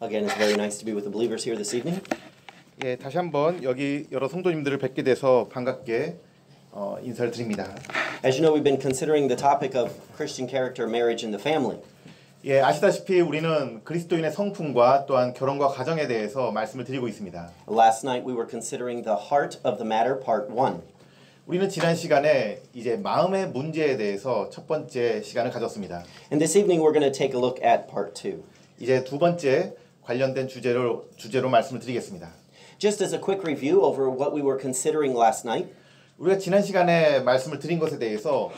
Again, it's very nice to be with the believers here this evening. 예, 다시 한번 여기 여러 성도님들을 뵙게 돼서 반갑게 인사를 드립니다. As you know, we've been considering the topic of Christian character, marriage, and the family. 예, 아시다시피 우리는 그리스도인의 성품과 또한 결혼과 가정에 대해서 말씀을 드리고 있습니다. Last night we were considering the heart of the matter, part 1. 우리는 지난 시간에 이제 마음의 문제에 대해서 첫 번째 시간을 가졌습니다. And this evening we're going to take a look at part 2. 이제 두 번째 관련된 주제로 말씀을 드리겠습니다. Just as a quick review over what we were considering last night. 우리가 지난 시간에 말씀을 드린 것에 대해서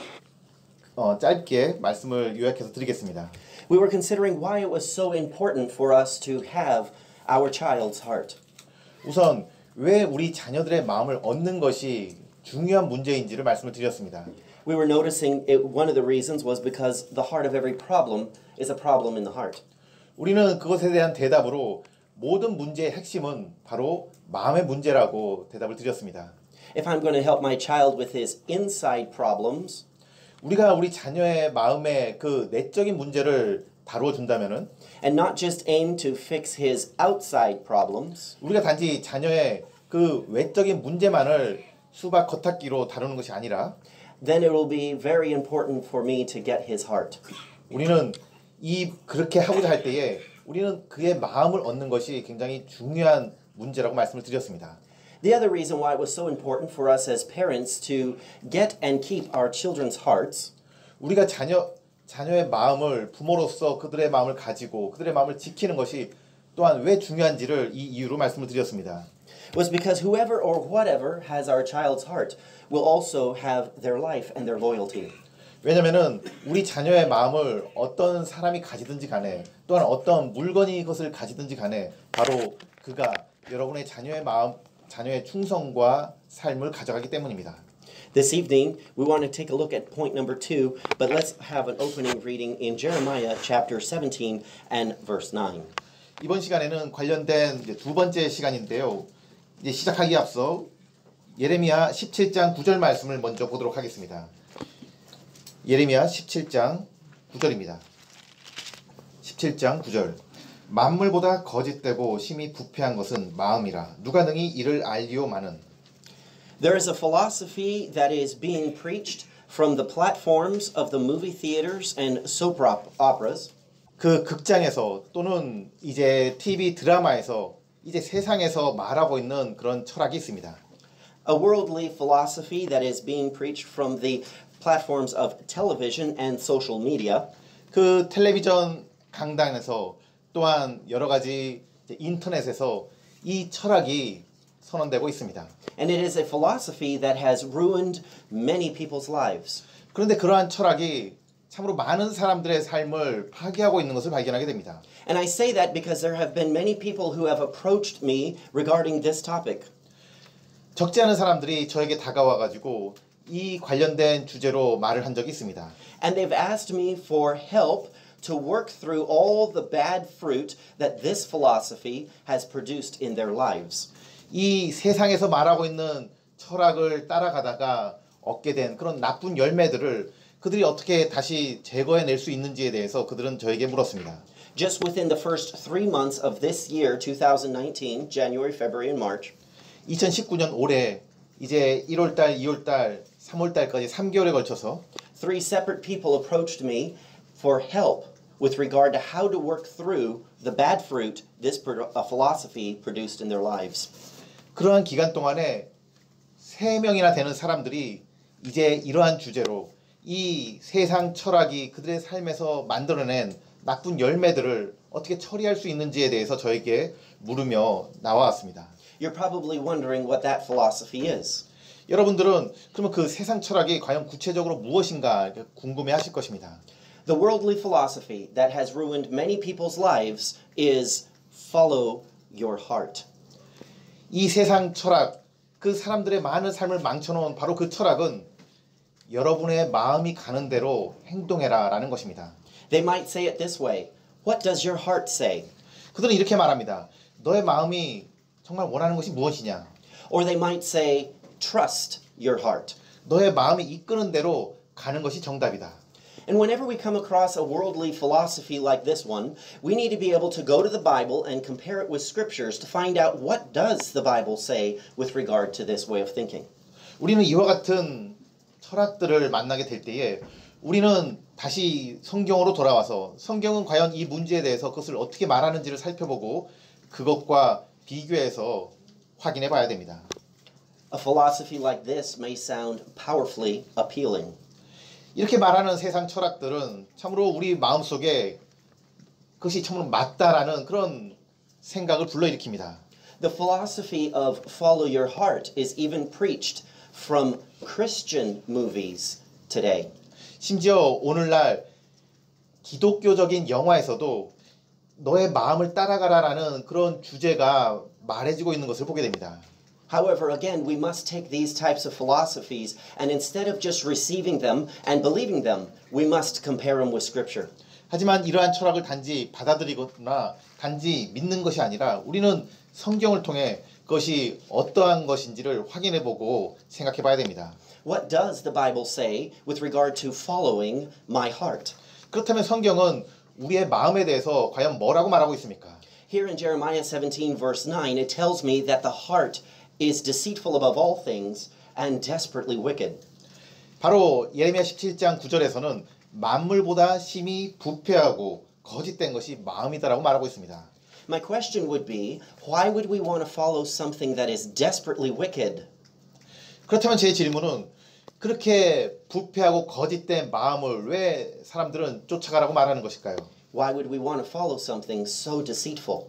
짧게 말씀을 요약해서 드리겠습니다. We were considering why it was so important for us to have our child's heart. 우선 왜 우리 자녀들의 마음을 얻는 것이 중요한 문제인지를 말씀을 드렸습니다. We were noticing one of the reasons was because the heart of every problem is a problem in the heart. 우리는 그것에 대한 대답으로 모든 문제의 핵심은 바로 마음의 문제라고 대답을 드렸습니다. If I'm going to help my child with his inside problems, 우리가 우리 자녀의 마음의 그 내적인 문제를 다루어 준다면은 and not just aim to fix his outside problems, 우리가 단지 자녀의 그 외적인 문제만을 수박 겉핥기로 다루는 것이 아니라 then it will be very important for me to get his heart. 우리는 그렇게 하고자 할 때에 우리는 그의 마음을 얻는 것이 굉장히 중요한 문제라고 말씀을 드렸습니다. The other reason why it was so important for us as parents to get and keep our children's hearts 우리가 자녀의 마음을 부모로서 그들의 마음을 가지고 그들의 마음을 지키는 것이 또한 왜 중요한지를 이 이유로 말씀을 드렸습니다. was because whoever or whatever has our child's heart will also have their life and their loyalty. 왜냐면은 우리 자녀의 마음을 어떤 사람이 가지든지 간에 또한 어떤 물건이 그것을 가지든지 간에 바로 그가 여러분의 자녀의 마음, 자녀의 충성과 삶을 가져가기 때문입니다. This evening, we want to take a look at point number 2, but let's have an opening reading in Jeremiah chapter 17 and verse 9. 이번 시간에는 관련된 이제 두 번째 시간인데요. 이제 시작하기에 앞서 예레미야 17장 9절 말씀을 먼저 보도록 하겠습니다. 예레미야 17장 9절입니다. 17장 9절. 만물보다 거짓되고 심히 부패한 것은 마음이라 누가 능히 이를 알리오마는. There is a philosophy that is being preached from the platforms of the movie theaters and soap operas. 그 극장에서 또는 이제 TV 드라마에서 이제 세상에서 말하고 있는 그런 철학이 있습니다. A worldly philosophy that is being preached from the platforms of television and social media. 그 텔레비전 강단에서 또한 여러 가지 인터넷에서 이 철학이 선언되고 있습니다. And it is a philosophy that has ruined many people's lives. 그런데 그러한 철학이 참으로 많은 사람들의 삶을 파괴하고 있는 것을 발견하게 됩니다. And I say that because there have been many people who have approached me regarding this topic. 적지 않은 사람들이 저에게 다가와 가지고 이 관련된 주제로 말을 한 적이 있습니다. And they've asked me for help to work through all the bad fruit that this philosophy has produced in their lives. 이 세상에서 말하고 있는 철학을 따라가다가 얻게 된 그런 나쁜 열매들을 그들이 어떻게 다시 제거해낼 수 있는지에 대해서 그들은 저에게 물었습니다. Just within the first 3 months of this year, 2019, January, February, and March, 2019년 올해 이제 1월달, 2월달, 3월달까지 3개월에 걸쳐서 3 separate people approached me for help with regard to how to work through the bad fruit this philosophy produced in their lives. 그러한 기간 동안에 3명이나 되는 사람들이 이제 이러한 주제로 이 세상 철학이 그들의 삶에서 만들어낸 나쁜 열매들을 어떻게 처리할 수 있는지에 대해서 저에게 물으며 나와왔습니다. You're probably wondering what that philosophy is. 여러분들은 그러면 그 세상 철학이 과연 구체적으로 무엇인가 궁금해하실 것입니다. The worldly philosophy that has ruined many people's lives is follow your heart. 이 세상 철학, 그 사람들의 많은 삶을 망쳐놓은 바로 그 철학은 여러분의 마음이 가는 대로 행동해라 라는 것입니다. They might say it this way. What does your heart say? 그들은 이렇게 말합니다. 너의 마음이 정말 원하는 것이 무엇이냐? Or they might say, trust your heart. 너의 마음이 이끄는 대로 가는 것이 정답이다. And whenever we come across a worldly philosophy like this one, we need to be able to go to the Bible and compare it with scriptures to find out what does the Bible say with regard to this way of thinking. 우리는 이와 같은 철학들을 만나게 될 때에 우리는 다시 성경으로 돌아와서 성경은 과연 이 문제에 대해서 그것을 어떻게 말하는지를 살펴보고 그것과 비교해서 확인해 봐야 됩니다. A philosophy like this may sound powerfully appealing. 이렇게 말하는 세상 철학들은 참으로 우리 마음속에 그것이 참으로 맞다라는 그런 생각을 불러일으킵니다. The philosophy of follow your heart is even preached from Christian movies today. 심지어 오늘날 기독교적인 영화에서도 너의 마음을 따라가라라는 그런 주제가 말해지고 있는 것을 보게 됩니다. However, again, we must take these types of philosophies and instead of just receiving them and believing them, we must compare them with Scripture. 하지만 이러한 철학을 단지 받아들이거나 단지 믿는 것이 아니라 우리는 성경을 통해 그것이 어떠한 것인지를 확인해보고 생각해봐야 됩니다. What does the Bible say with regard to following my heart? 그렇다면 성경은 우리의 마음에 대해서 과연 뭐라고 말하고 있습니까? Here in Jeremiah 17 verse 9, it tells me that the heart is deceitful above all things and desperately wicked. 바로 예레미야 17장 9절에서는 만물보다 심히 부패하고 거짓된 것이 마음이다라고 말하고 있습니다. My question would be, why would we want to follow something that is desperately wicked? 그렇다면 제 질문은 그렇게 부패하고 거짓된 마음을 왜 사람들은 쫓아가라고 말하는 것일까요? Why would we want to follow something so deceitful?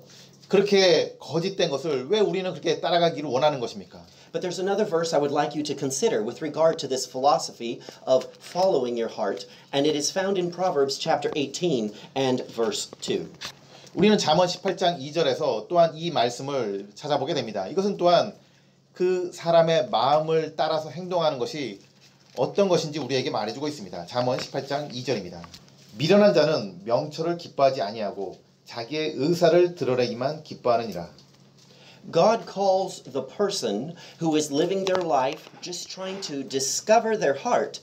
그렇게 거짓된 것을 왜 우리는 그렇게 따라가기를 원하는 것입니까? But there's another verse I would like you to consider with regard to this philosophy of following your heart, and it is found in Proverbs chapter 18 and verse 2. 우리는 잠언 18장 2절에서 또한 이 말씀을 찾아보게 됩니다. 이것은 또한 그 사람의 마음을 따라서 행동하는 것이 어떤 것인지 우리에게 말해주고 있습니다. 잠언 18장 2절입니다. 미련한 자는 명철을 기뻐하지 아니하고 자기의 의사를 드러내기만 기뻐하느니라. God calls the person who is living their life just trying to discover their heart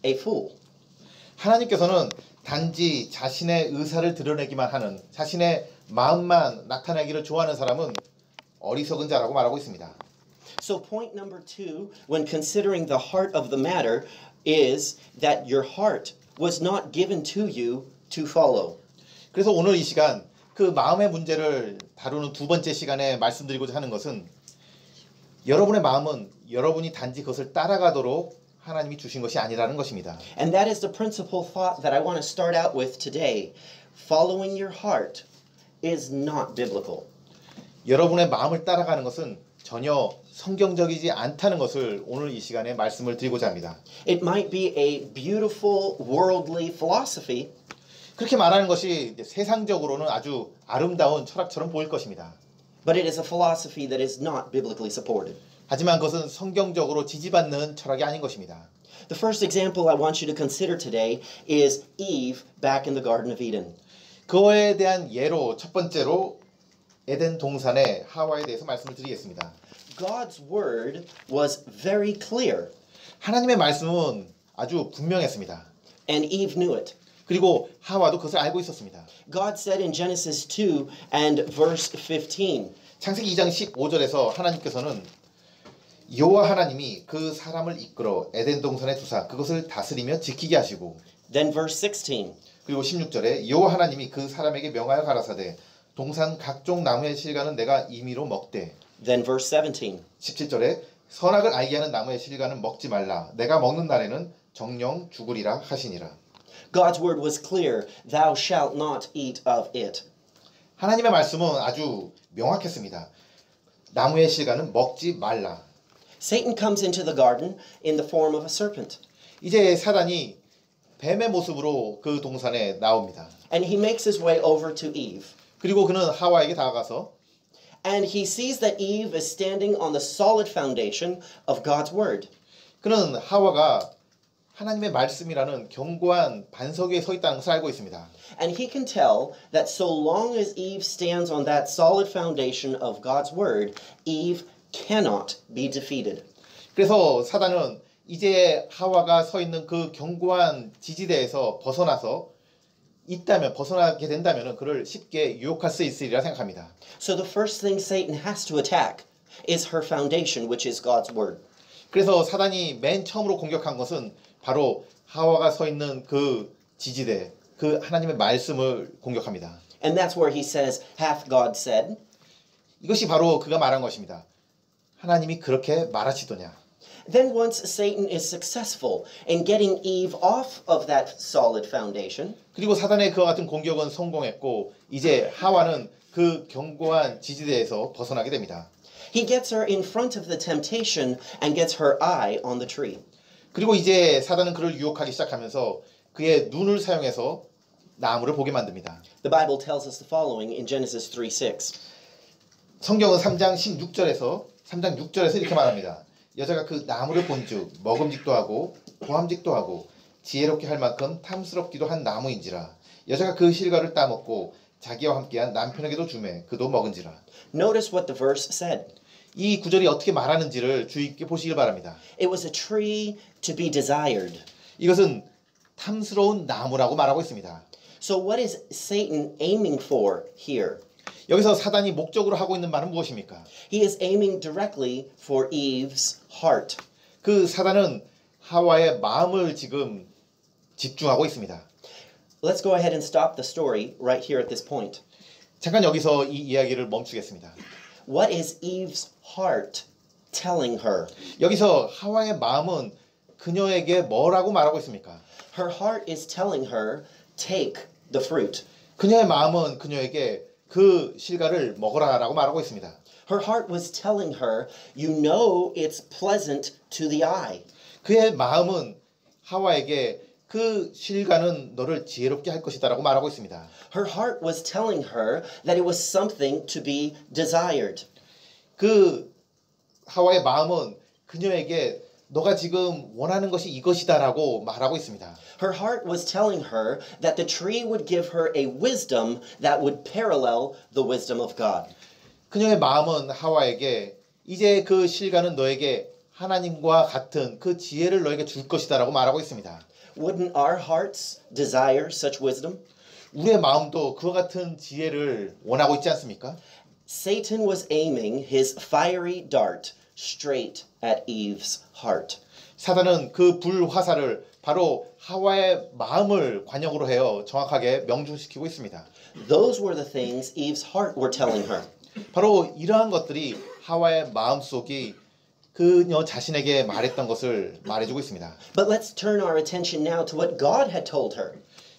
a fool. 하나님께서는 단지 자신의 의사를 드러내기만 하는 자신의 마음만 나타내기를 좋아하는 사람은 어리석은 자라고 말하고 있습니다. So point number 2 when considering the heart of the matter is that your heart was not given to you to follow. 그래서 오늘 이 시간 그 마음의 문제를 다루는 두 번째 시간에 말씀드리고자 하는 것은 여러분의 마음은 여러분이 단지 그것을 따라가도록 하나님이 주신 것이 아니라는 것입니다. And that is the principal thought that I want to start out with today. Following your heart is not biblical. 여러분의 마음을 따라가는 것은 전혀 성경적이지 않다는 것을 오늘 이 시간에 말씀을 드리고자 합니다. It might be a beautiful worldly philosophy. 그렇게 말하는 것이 세상적으로는 아주 아름다운 철학처럼 보일 것입니다. But it is a philosophy that is not biblically supported. 하지만 그것은 성경적으로 지지받는 철학이 아닌 것입니다. The first example I want you to consider today is Eve back in the Garden of Eden. 그거에 대한 예로 첫 번째로 에덴 동산의 하와에 대해서 말씀을 드리겠습니다. God's word was very clear. 하나님의 말씀은 아주 분명했습니다. And Eve knew it. 그리고 하와도 그것을 알고 있었습니다. God said in Genesis 2 and verse 15. 창세기 2장 15절에서 하나님께서는 여호와 하나님이 그 사람을 이끌어 에덴 동산에 두사 그것을 다스리며 지키게 하시고 Then verse 16. 그리고 16절에 여호와 하나님이 그 사람에게 명하여 가라사대 동산 각종 나무의 실과는 내가 임의로 먹되 Then verse 17. 17절에 선악을 알게 하는 나무의 실과는 먹지 말라 내가 먹는 날에는 정령 죽으리라 하시니라. God's word was clear. Thou shalt not eat of it. 하나님의 말씀은 아주 명확했습니다. 나무의 실과는 먹지 말라. Satan comes into the garden in the form of a serpent. 이제 사단이 뱀의 모습으로 그 동산에 나옵니다. And he makes his way over to Eve. 그리고 그는 하와에게 다가가서 And he sees that Eve is standing on the solid foundation of God's word. 그는 하와가 하나님의 말씀이라는 견고한 반석 위에 서 있다는 것을 알고 있습니다. And he can tell that so long as Eve stands on that solid foundation of God's word, Eve cannot be defeated. 그래서 사단은 이제 하와가 서 있는 그 견고한 지지대에서 벗어나게 된다면 그를 쉽게 유혹할 수 있으리라 생각합니다. So the first thing Satan has to attack is her foundation, which is God's word. 그래서 사단이 맨 처음으로 공격한 것은 바로 하와가 서 있는 그 지지대, 그 하나님의 말씀을 공격합니다. And that's where he says, hath God said? 이것이 바로 그가 말한 것입니다. 하나님이 그렇게 말하시더냐. Then once Satan is successful in getting Eve off of that solid foundation, 그리고 사단의 그와 같은 공격은 성공했고 이제 하와는 그 견고한 지지대에서 벗어나게 됩니다. he gets her in front of the temptation and gets her eye on the tree. 그리고 이제 사단은 그를 유혹하기 시작하면서 그의 눈을 사용해서 나무를 보게 만듭니다. The Bible tells us the following in Genesis 3:6. 성경은 3장 6절에서 이렇게 말합니다. 여자가 그 나무를 본즉 먹음직도 하고 보암직도 하고 지혜롭게 할 만큼 탐스럽기도 한 나무인지라. 여자가 그 실과를 따먹고 자기와 함께한 남편에게도 주매 그도 먹은지라. Notice what the verse said. 이 구절이 어떻게 말하는지를 주의 깊게 보시길 바랍니다. It was a tree to be desired. 이것은 탐스러운 나무라고 말하고 있습니다. So what is Satan aiming for here? 여기서 사단이 목적으로 하고 있는 말은 무엇입니까? He is aiming directly for Eve's heart. 그 사단은 하와의 마음을 지금 집중하고 있습니다. Let's go ahead and stop the story right here at this point. 잠깐 여기서 이 이야기를 멈추겠습니다. What is Eve's heart telling her? 여기서 하와의 마음은 그녀에게 뭐라고 말하고 있습니까? Her heart is telling her, take the fruit. 그녀의 마음은 그녀에게 그 실과를 먹어라라고 말하고 있습니다. Her heart was telling her, you know it's pleasant to the eye. 그의 마음은 하와에게 그 실과는 너를 지혜롭게 할 것이다라고 말하고 있습니다. Her heart was telling her that it was something to be desired. 그 하와의 마음은 그녀에게 너가 지금 원하는 것이 이것이다라고 말하고 있습니다. Her heart was telling her that the tree would give her a wisdom that would parallel the wisdom of God. 그녀의 마음은 하와에게 이제 그 실과는 너에게 하나님과 같은 그 지혜를 너에게 줄 것이다라고 말하고 있습니다. Wouldn't our hearts desire such wisdom? 우리의 마음도 그와 같은 지혜를 원하고 있지 않습니까? Satan was aiming his fiery dart straight at Eve's heart. 사단은 그 불화살을 바로 하와의 마음을 관역으로 해요 정확하게 명중시키고 있습니다. Those were the things Eve's heart were telling her. 바로 이러한 것들이 하와의 마음속이 그녀 자신에게 말했던 것을 말해주고 있습니다. But let's turn our attention now to what God had told her.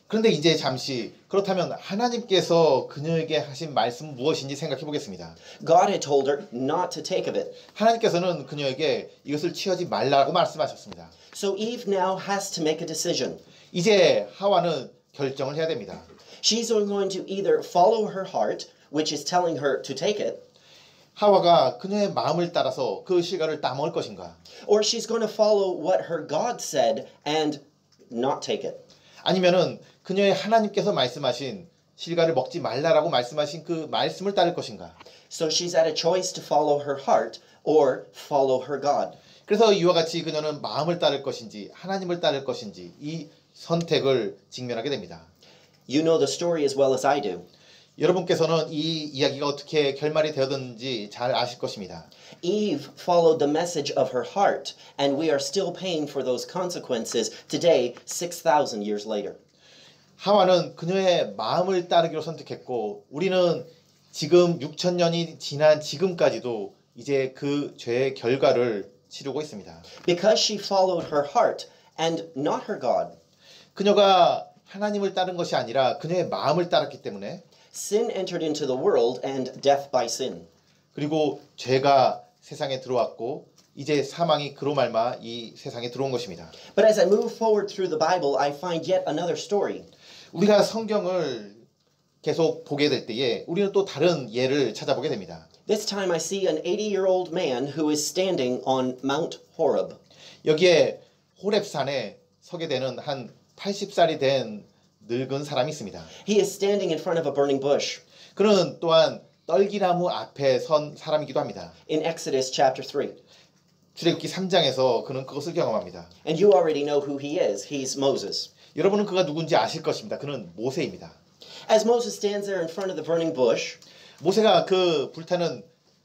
그런데 이제 잠시 그렇다면 하나님께서 그녀에게 하신 말씀은 무엇인지 생각해 보겠습니다. God had told her not to take of it. 하나님께서는 그녀에게 이것을 취하지 말라고 말씀하셨습니다. So Eve now has to make a decision. 이제 하와는 결정을 해야 됩니다. She's going to either follow her heart, which is telling her to take it, 하와가 그녀의 마음을 따라서 그 실과를 따먹을 것인가? or she's going to follow what her God said and not take it. 아니면은 그녀의 하나님께서 말씀하신 실과를 먹지 말라라고 말씀하신 그 말씀을 따를 것인가? So she's at a choice to follow her heart or follow her God. 그래서 이와 같이 그녀는 마음을 따를 것인지 하나님을 따를 것인지 이 선택을 직면하게 됩니다. You know the story as well as I do. 여러분께서는 이 이야기가 어떻게 결말이 되었는지 잘 아실 것입니다. Eve followed the message of her heart, and we are still paying for those consequences today, 6,000 years later. 하와는 그녀의 마음을 따르기로 선택했고 우리는 지금 6,000년이 지난 지금까지도 이제 그 죄의 결과를 치르고 있습니다. Because she followed her heart and not her God. 그녀가 하나님을 따른 것이 아니라 그녀의 마음을 따랐기 때문에 Sin entered into the world and death by sin. 그리고 죄가 세상에 들어왔고 이제 사망이 그로 말미암아 이 세상에 들어온 것입니다. But as I move forward through the Bible, I find yet another story. 우리가 성경을 계속 보게 될 때에 우리는 또 다른 예를 찾아보게 됩니다. This time I see an 80-year-old man who is standing on Mount Horeb. 여기에 호렙산에 서게 되는 한 80살이 된 늙은 사람이 있습니다. He is standing in front of a burning bush. 그는 또한 떨기나무 앞에 선 사람이기도 합니다. In Exodus chapter 3. 출애굽기 3장에서 그는 그것을 경험합니다. And you already know who he is. He's Moses. 여러분은 그가 누군지 아실 것입니다. 그는 모세입니다. As Moses stands there in front of the burning bush, 모세가 그 불타는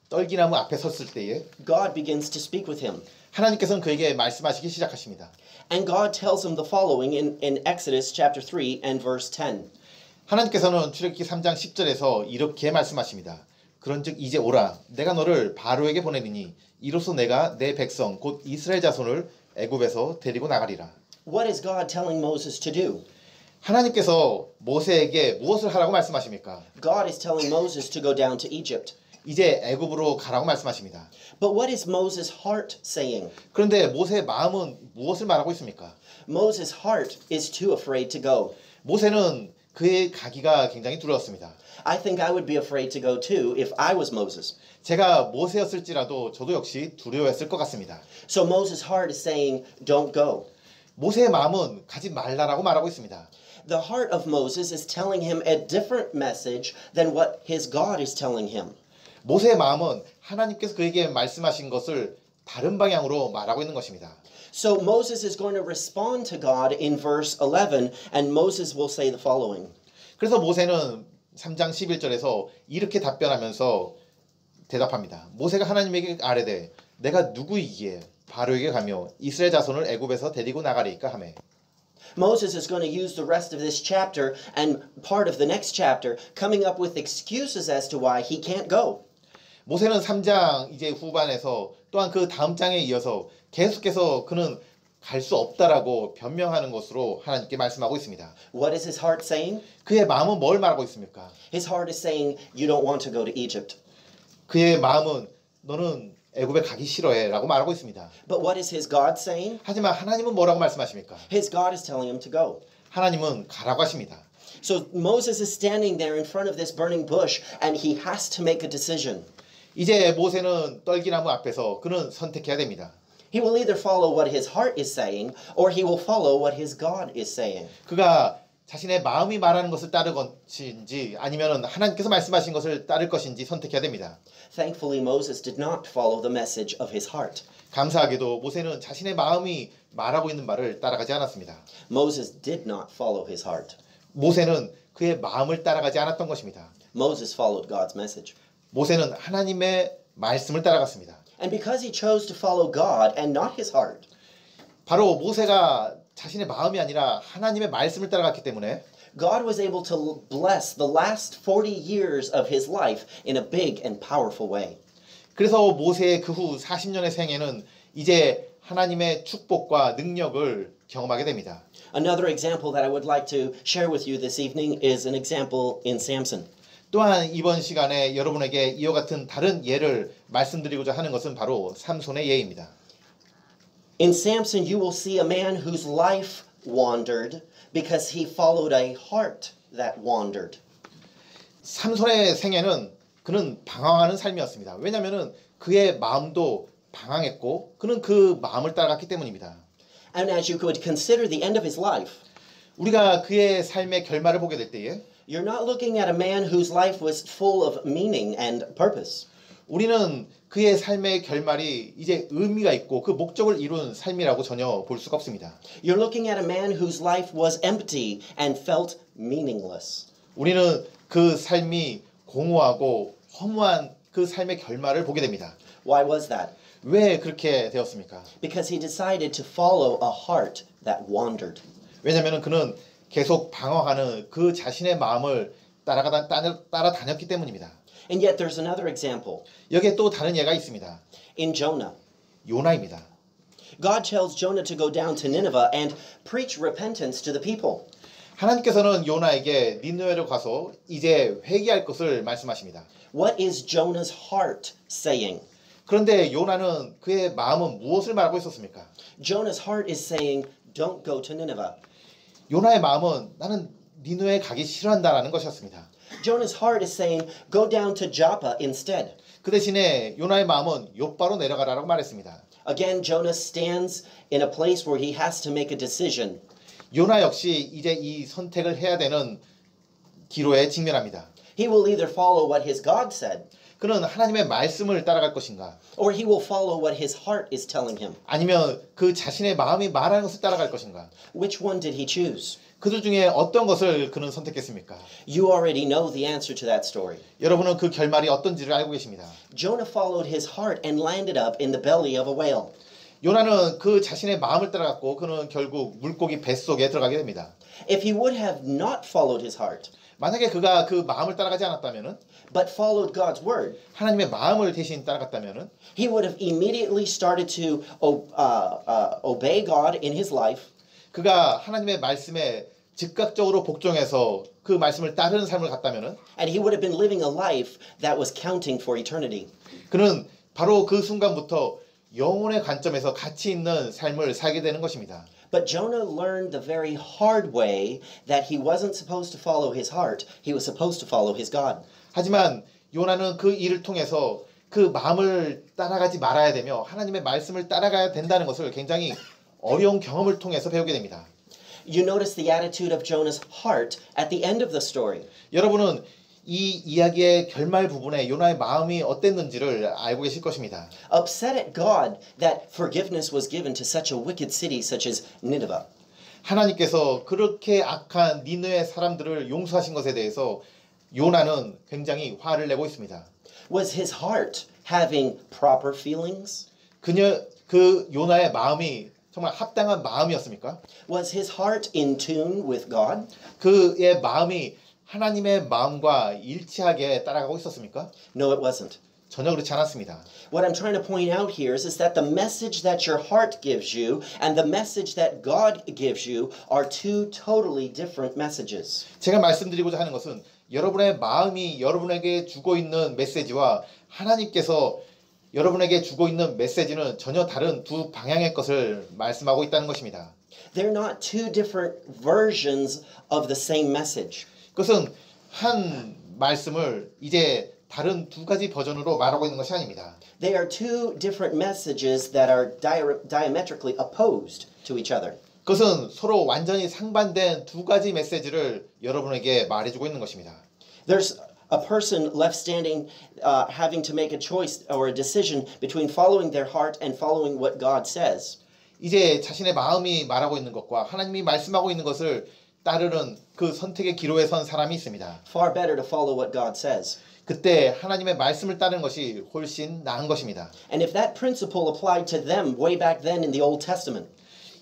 떨기나무 앞에 섰을 때에 God begins to speak with him. 하나님께서는 그에게 말씀하시기 시작하십니다. And God tells him the following in Exodus chapter 3 and verse 10. 하나님께서는 출애굽기 3장 10절에서 이렇게 말씀하십니다. 그런즉 이제 오라 내가 너를 바로에게 보내리니 이로써 내가 내 백성 곧 이스라엘 자손을 애굽에서 데리고 나가리라. What is God telling Moses to do? 하나님께서 모세에게 무엇을 하라고 말씀하십니까? God is telling Moses to go down to Egypt. 이제 애굽으로 가라고 말씀하십니다. But what is Moses' heart saying? 그런데 모세의 마음은 무엇을 말하고 있습니까? Moses' heart is too afraid to go. 모세는 그의 가기가 굉장히 두려웠습니다. I think I would be afraid to go too if I was Moses. 제가 모세였을지라도 저도 역시 두려워했을 것 같습니다. So Moses' heart is saying, don't go. 모세의 마음은 가지 말라라고 말하고 있습니다. The heart of Moses is telling him a different message than what his God is telling him. 모세의 마음은 하나님께서 그에게 말씀하신 것을 다른 방향으로 말하고 있는 것입니다. So Moses is going to respond to God in verse 11, and Moses will say the following. 그래서 모세는 3장 11절에서 이렇게 답변하면서 대답합니다. 모세가 하나님에게 아뢰되 내가 누구이기에 바로에게 가며 이스라엘 자손을 애굽에서 데리고 나가리까 하매. Moses is going to use the rest of this chapter and part of the next chapter coming up with excuses as to why he can't go. 모세는 3장 이제 후반에서 또한 그 다음 장에 이어서 계속해서 그는 갈 수 없다라고 변명하는 것으로 하나님께 말씀하고 있습니다. What is his heart saying? 그의 마음은 뭘 말하고 있습니까? His heart is saying, you don't want to go to Egypt. 그의 마음은 너는 애굽에 가기 싫어해라고 말하고 있습니다. But what is his God saying? 하지만 하나님은 뭐라고 말씀하십니까? His God is telling him to go. 하나님은 가라고 하십니다. So Moses is standing there in front of this burning bush and he has to make a decision. 이제 모세는 떨기나무 앞에서 그는 선택해야 됩니다. He will either follow what his heart is saying or he will follow what his God is saying. 그가 자신의 마음이 말하는 것을 따를 것인지 아니면 하나님께서 말씀하신 것을 따를 것인지 선택해야 됩니다. Thankfully, Moses did not follow the message of his heart. 감사하게도 모세는 자신의 마음이 말하고 있는 말을 따라가지 않았습니다. Moses did not follow his heart. 모세는 그의 마음을 따라가지 않았던 것입니다. Moses followed God's message. 모세는 하나님의 말씀을 따라갔습니다. And because he chose to follow God and not his heart, 바로 모세가 자신의 마음이 아니라 하나님의 말씀을 따라갔기 때문에 God was able to bless the last 40 years of his life in a big and powerful way. 그래서 모세의 그 후 40년의 생애는 이제 하나님의 축복과 능력을 경험하게 됩니다. Another example that I would like to share with you this evening is an example in Samson. 또한 이번 시간에 여러분에게 이와 같은 다른 예를 말씀드리고자 하는 것은 바로 삼손의 예입니다. In Samson, you will see a man whose life wandered because he followed a heart that wandered. 삼손의 생애는 그는 방황하는 삶이었습니다. 왜냐하면 그의 마음도 방황했고 그는 그 마음을 따라갔기 때문입니다. And as you could consider the end of his life, 우리가 그의 삶의 결말을 보게 될 때에 you're not looking at a man whose life was full of meaning and purpose. 우리는 그의 삶의 결말이 이제 의미가 있고 그 목적을 이룬 삶이라고 전혀 볼 수가 없습니다. You're looking at a man whose life was empty and felt meaningless. 우리는 그 삶이 공허하고 허무한 그 삶의 결말을 보게 됩니다. Why was that? 왜 그렇게 되었습니까? Because he decided to follow a heart that wandered. 왜냐하면 그는 계속 방황하는 그 자신의 마음을 따라다녔기 때문입니다. And yet there's another example. 여기에 또 다른 예가 있습니다. In Jonah. 요나입니다. God tells Jonah to go down to Nineveh and preach repentance to the people. 하나님께서는 요나에게 니느웨로 가서 이제 회개할 것을 말씀하십니다. What is Jonah's heart saying? 그런데 요나는 그의 마음은 무엇을 말하고 있었습니까? Jonah's heart is saying, don't go to Nineveh. 요나의 마음은 나는 니느웨에 가기 싫어한다라는 것이었습니다. Jonah's heart is saying, go down to Joppa instead. 그 대신에 요나의 마음은 욥바로 내려가라고 말했습니다. Again, Jonah stands in a place where he has to make a decision. 요나 역시 이제 이 선택을 해야 되는 기로에 직면합니다. He will either follow what his God said, 그는 하나님의 말씀을 따라갈 것인가? or he will follow what his heart is telling him. 아니면 그 자신의 마음이 말하는 것을 따라갈 것인가? Which one did he choose? 그들 중에 어떤 것을 그는 선택했습니까? You already know the answer to that story. 여러분은 그 결말이 어떤지를 알고 계십니다. Jonah followed his heart and landed up in the belly of a whale. 요나는 그 자신의 마음을 따라갔고 그는 결국 물고기 뱃속에 들어가게 됩니다. If he would have not followed his heart, 만약에 그가 그 마음을 따라가지 않았다면은 but followed God's word, 하나님의 마음을 대신 따라갔다면은 he would have immediately started to obey God in his life. 그가 하나님의 말씀에 즉각적으로 복종해서 그 말씀을 따르는 삶을 갔다면은 And he would have been living a life that was counting for eternity. 그는 바로 그 순간부터 영혼의 관점에서 가치 있는 삶을 살게 되는 것입니다. But Jonah learned the very hard way that he wasn't supposed to follow his heart, he was supposed to follow his God. 하지만 요나는 그 일을 통해서 그 마음을 따라가지 말아야 되며 하나님의 말씀을 따라가야 된다는 것을 굉장히 어려운 경험을 통해서 배우게 됩니다. You notice the attitude of Jonah's heart at the end of the story. 여러분은 이 이야기의 결말 부분에 요나의 마음이 어땠는지를 알고 계실 것입니다. Upset at God that forgiveness was given to such a wicked city such as Nineveh. 하나님께서 그렇게 악한 니느웨 사람들을 용서하신 것에 대해서 요나는 굉장히 화를 내고 있습니다. Was his heart having proper feelings? 그 요나의 마음이 정말 합당한 마음이었습니까? Was his heart in tune with God? 그의 마음이 하나님의 마음과 일치하게 따라가고 있었습니까? No, it wasn't. 전혀 그렇지 않았습니다. What I'm trying to point out here is that the message that your heart gives you and the message that God gives you are two totally different messages. 제가 말씀드리고자 하는 것은 여러분의 마음이 여러분에게 주고 있는 메시지와 하나님께서 여러분에게 주고 있는 메시지는 전혀 다른 두 방향의 것을 말씀하고 있다는 것입니다. They're not two different versions of the same message. 그것은 한 말씀을 이제 다른 두 가지 버전으로 말하고 있는 것이 아닙니다. They are two different messages that are diametrically opposed to each other. 그것은 서로 완전히 상반된 두 가지 메시지를 여러분에게 말해주고 있는 것입니다. There's a person left standing having to make a choice or a decision between following their heart and following what God says. 이제 자신의 마음이 말하고 있는 것과 하나님이 말씀하고 있는 것을 따르는 그 선택의 기로에 선 사람이 있습니다. Far better to follow what God says. 그때 하나님의 말씀을 따르는 것이 훨씬 나은 것입니다. And if that principle applied to them way back then in the Old Testament,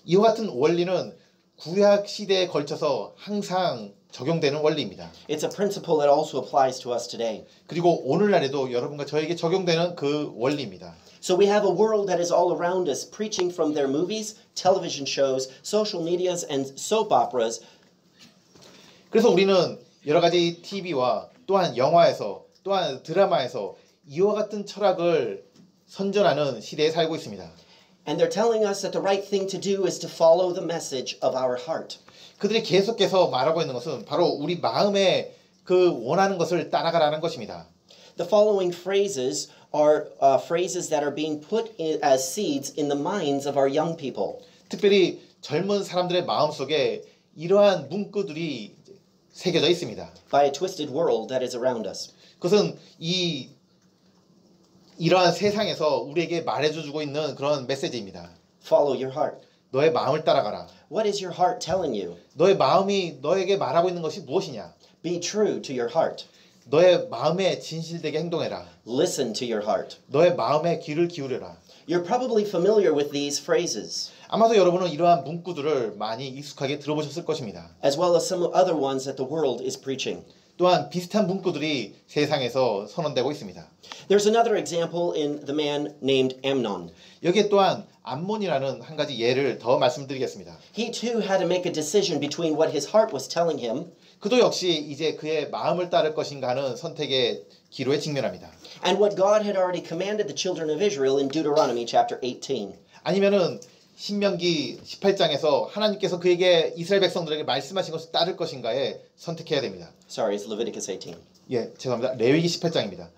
이와 같은 원리는 구약 시대에 걸쳐서 항상 적용되는 원리입니다. it's a principle that also applies to us today. 그리고 오늘날에도 여러분과 저에게 적용되는 그 원리입니다. So we have a world that is all around us preaching from their movies, television shows, social medias, and soap operas. 그래서 우리는 여러 가지 TV와 또한 영화에서 또한 드라마에서 이와 같은 철학을 선전하는 시대에 살고 있습니다. And they're telling us that the right thing to do is to follow the message of our heart. 그들이 계속해서 말하고 있는 것은 바로 우리 마음에 그 원하는 것을 따라가라는 것입니다. The following phrases are phrases that are being put as seeds in the minds of our young people. 특별히 젊은 사람들의 마음속에 이러한 문구들이 새겨져 있습니다. By a twisted world that is around us. 그것은 이러한 세상에서 우리에게 말해주고 있는 그런 메시지입니다. Follow your heart. 너의 마음을 따라가라. What is your heart telling you? 너의 마음이 너에게 말하고 있는 것이 무엇이냐? Be true to your heart. 너의 마음에 진실되게 행동해라. Listen to your heart. 너의 마음에 귀를 기울여라. You're probably familiar with these phrases, 아마도 여러분은 이러한 문구들을 많이 익숙하게 들어보셨을 것입니다. as well as some other ones that the world is preaching. 또한 비슷한 문구들이 세상에서 선언되고 있습니다. There's another example in the man named Amnon. 여기에 또한 암몬이라는 한 가지 예를 더 말씀드리겠습니다. He too had to make a decision between what his heart was telling him 그도 역시 이제 그의 마음을 따를 것인가 하는 선택의 기로에 직면합니다. and what God had already commanded the children of Israel in Deuteronomy chapter 18. 아니면은 신명기 18장에서 하나님께서 그에게 이스라엘 백성들에게 말씀하신 것을 따를 것인가에 선택해야 됩니다. Sorry, it's Leviticus 18. 예, 죄송합니다. 레위기 18장입니다.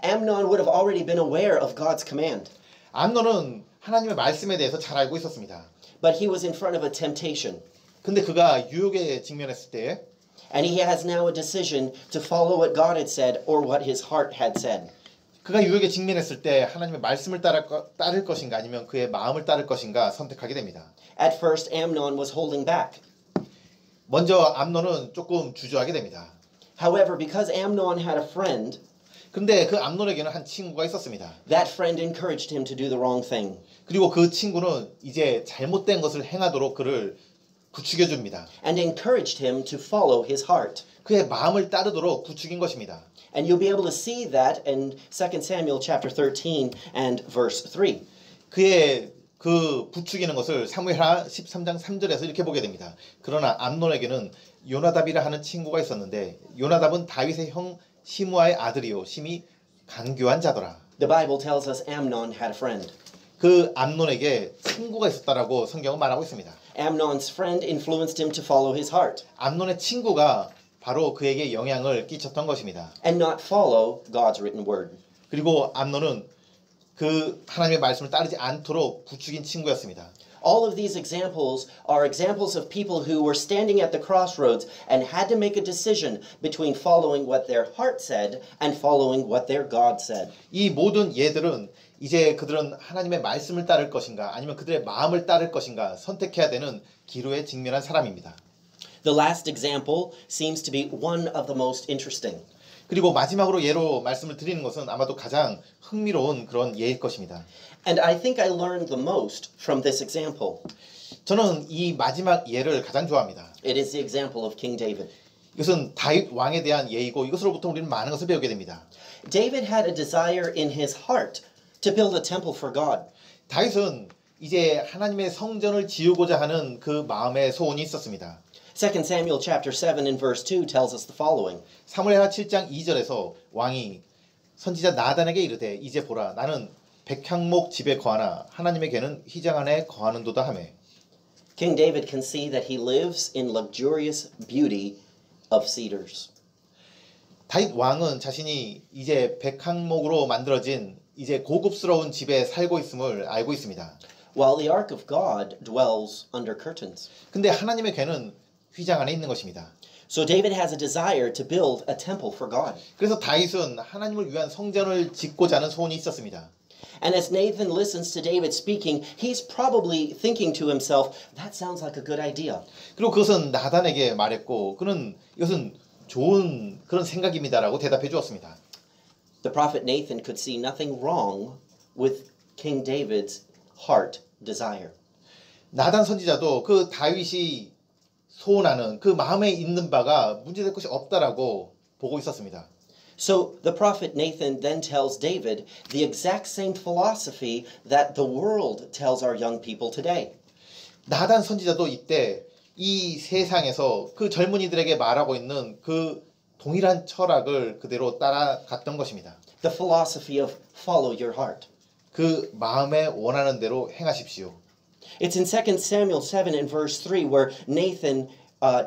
Amnon would have already been aware of God's command, 암논은 하나님의 말씀에 대해서 잘 알고 있었습니다. but he was in front of a temptation. 근데 그가 유혹에 직면했을 때 And he has now a decision to follow what God had said or what his heart had said. 그가 유혹에 직면했을 때 하나님의 말씀을 따를 것인가 아니면 그의 마음을 따를 것인가 선택하게 됩니다. At first, Amnon was holding back. 먼저 암논은 조금 주저하게 됩니다. However, because Amnon had a friend, 그런데 그 암논에게는 한 친구가 있었습니다. that friend encouraged him to do the wrong thing. 그리고 그 친구는 이제 잘못된 것을 행하도록 그를 부추겨 줍니다. And encouraged him to follow his heart. 그의 마음을 따르도록 부추긴 것입니다. And you'll be able to see that in 2 Samuel chapter 13 and verse 3. 그의 그 부추기는 것을 사무엘하 13장 3절에서 이렇게 보게 됩니다. 그러나 암논에게는 요나답이라 하는 친구가 있었는데 요나답은 다윗의 형 시므아의 아들이요 심히 간교한 자더라. The Bible tells us Amnon had a friend. 그 암논에게 친구가 있었다라고 성경은 말하고 있습니다. Amnon's friend influenced him to follow his heart 암논의 친구가 바로 그에게 영향을 끼쳤던 것입니다. and not follow God's written word. 그리고 암논은 그 하나님의 말씀을 따르지 않도록 부추긴 친구였습니다. All of these examples are examples of people who were standing at the crossroads and had to make a decision between following what their heart said and following what their God said. 이 모든 예들은 이제 그들은 하나님의 말씀을 따를 것인가 아니면 그들의 마음을 따를 것인가 선택해야 되는 기로에 직면한 사람입니다. The last example seems to be one of the most interesting. 그리고 마지막으로 예로 말씀을 드리는 것은 아마도 가장 흥미로운 그런 예일 것입니다. And I think I learned the most from this example. 저는 이 마지막 예를 가장 좋아합니다. It is the example of King David. 이것은 다윗 왕에 대한 예이고 이것으로부터 우리는 많은 것을 배우게 됩니다. David had a desire in his heart to build a temple for God. 다윗은 이제 하나님의 성전을 지으고자 하는 그 마음의 소원이 있었습니다. 2 Samuel chapter 7 and verse 2 tells us the following. 사무엘하 7장 2절에서 왕이 선지자 나단에게 이르되 이제 보라 나는 백향목 집에 거하나 하나님의 궤는 휘장 안에 거하는도다 하매. King David can see that he lives in luxurious beauty of cedars. 다윗 왕은 자신이 이제 백향목으로 만들어진 이제 고급스러운 집에 살고 있음을 알고 있습니다. While the ark of God dwells under curtains. 근데 하나님의 궤는 휘장 안에 있는 것입니다. So David has a desire to build a temple for God. 그래서 다윗은 하나님을 위한 성전을 짓고자 하는 소원이 있었습니다. And as Nathan listens to David speaking, he's probably thinking to himself, that sounds like a good idea. 그리고 그것은 나단에게 말했고 그는 이것은 좋은 그런 생각입니다라고 대답해 주었습니다. The prophet Nathan could see nothing wrong with King David's heart desire. 나단 선지자도 그 다윗이 소원하는 그 마음에 있는 바가 문제될 것이 없다라고 보고 있었습니다. So the prophet Nathan then tells David the exact same philosophy that the world tells our young people today. 나단 선지자도 이때 이 세상에서 그 젊은이들에게 말하고 있는 그 동일한 철학을 그대로 따라갔던 것입니다. The philosophy of follow your heart. 그 마음에 원하는 대로 행하십시오. It's in 2 Samuel 7 and verse 3 where Nathan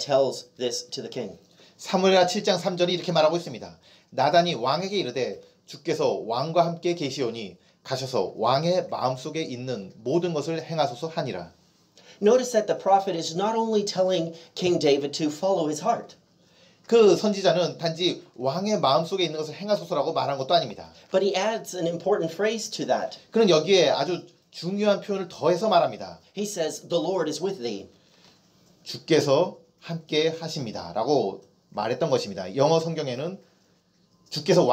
tells this to the king. 사무엘하 7장 3절이 이렇게 말하고 있습니다. 나단이 왕에게 이르되 주께서 왕과 함께 계시오니 가셔서 왕의 마음속에 있는 모든 것을 행하소서 하니라. Notice that the prophet is not only telling King David to follow his heart, 그 선지자는 단지 왕의 마음속에 있는 것을 행하소서라고 말한 것도 아닙니다. but he adds an important phrase to that. 그는 여기에 아주 중요한 표현을 더해서 말합니다. He says, "The Lord is with thee." 주께서 함께 하십니다라고 말했던 것입니다. 영어 성경에는 주께서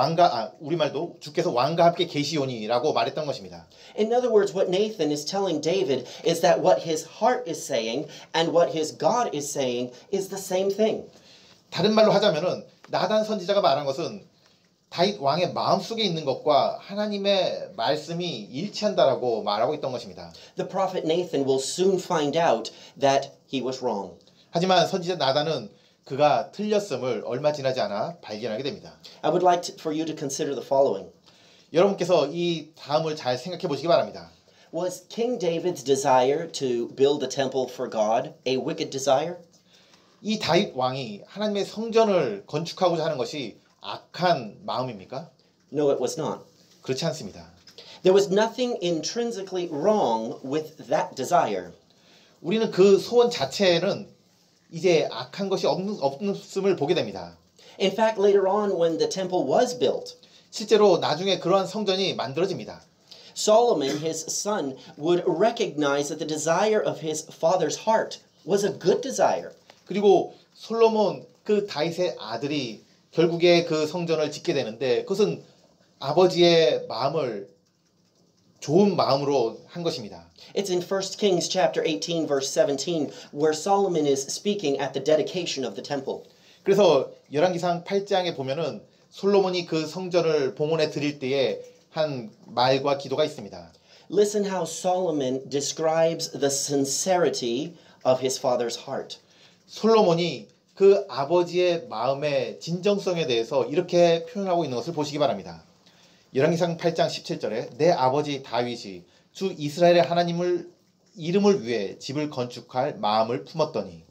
우리말도 주께서 왕과 함께 계시오니라고 말했던 것입니다. In other words, what Nathan is telling David is that what his heart is saying and what his God is saying is the same thing. 다른 말로 하자면은 나단 선지자가 말한 것은 다윗 왕의 마음속에 있는 것과 하나님의 말씀이 일치한다라고 말하고 있던 것입니다. The prophet Nathan will soon find out that he was wrong. 하지만 선지자 나단은 그가 틀렸음을 얼마 지나지 않아 발견하게 됩니다. I would like for you to consider the following. 여러분께서 이 다음을 잘 생각해 보시기 바랍니다. Was King David's desire to build a temple for God a wicked desire? 이 다윗 왕이 하나님의 성전을 건축하고자 하는 것이 악한 마음입니까? No, it was not. 그렇지 않습니다. There was nothing intrinsically wrong with that desire. 우리는 그 소원 자체에는 이제 악한 것이 없음을 보게 됩니다. In fact, later on when the temple was built, 실제로 나중에 그러한 성전이 만들어집니다. Solomon, his son, would recognize that the desire of his father's heart was a good desire. 그리고 솔로몬 그 다윗의 아들이 결국에 그 성전을 짓게 되는데 그것은 아버지의 마음을 좋은 마음으로 한 것입니다. It's in 1 Kings chapter 18 verse 17 where Solomon is speaking at the dedication of the temple. 그래서 열왕기상 8장에 보면은 솔로몬이 그 성전을 봉헌해 드릴 때에 한 말과 기도가 있습니다. Listen how Solomon describes the sincerity of his father's heart. 솔로몬이 그 아버지의 마음의 진정성에 대해서 이렇게 표현하고 있는 것을 보시기 바랍니다. 열왕기상 8장 17절에 내 아버지 다윗이 주 이스라엘의 하나님을 이름을 위해 집을 건축할 마음을 품었더니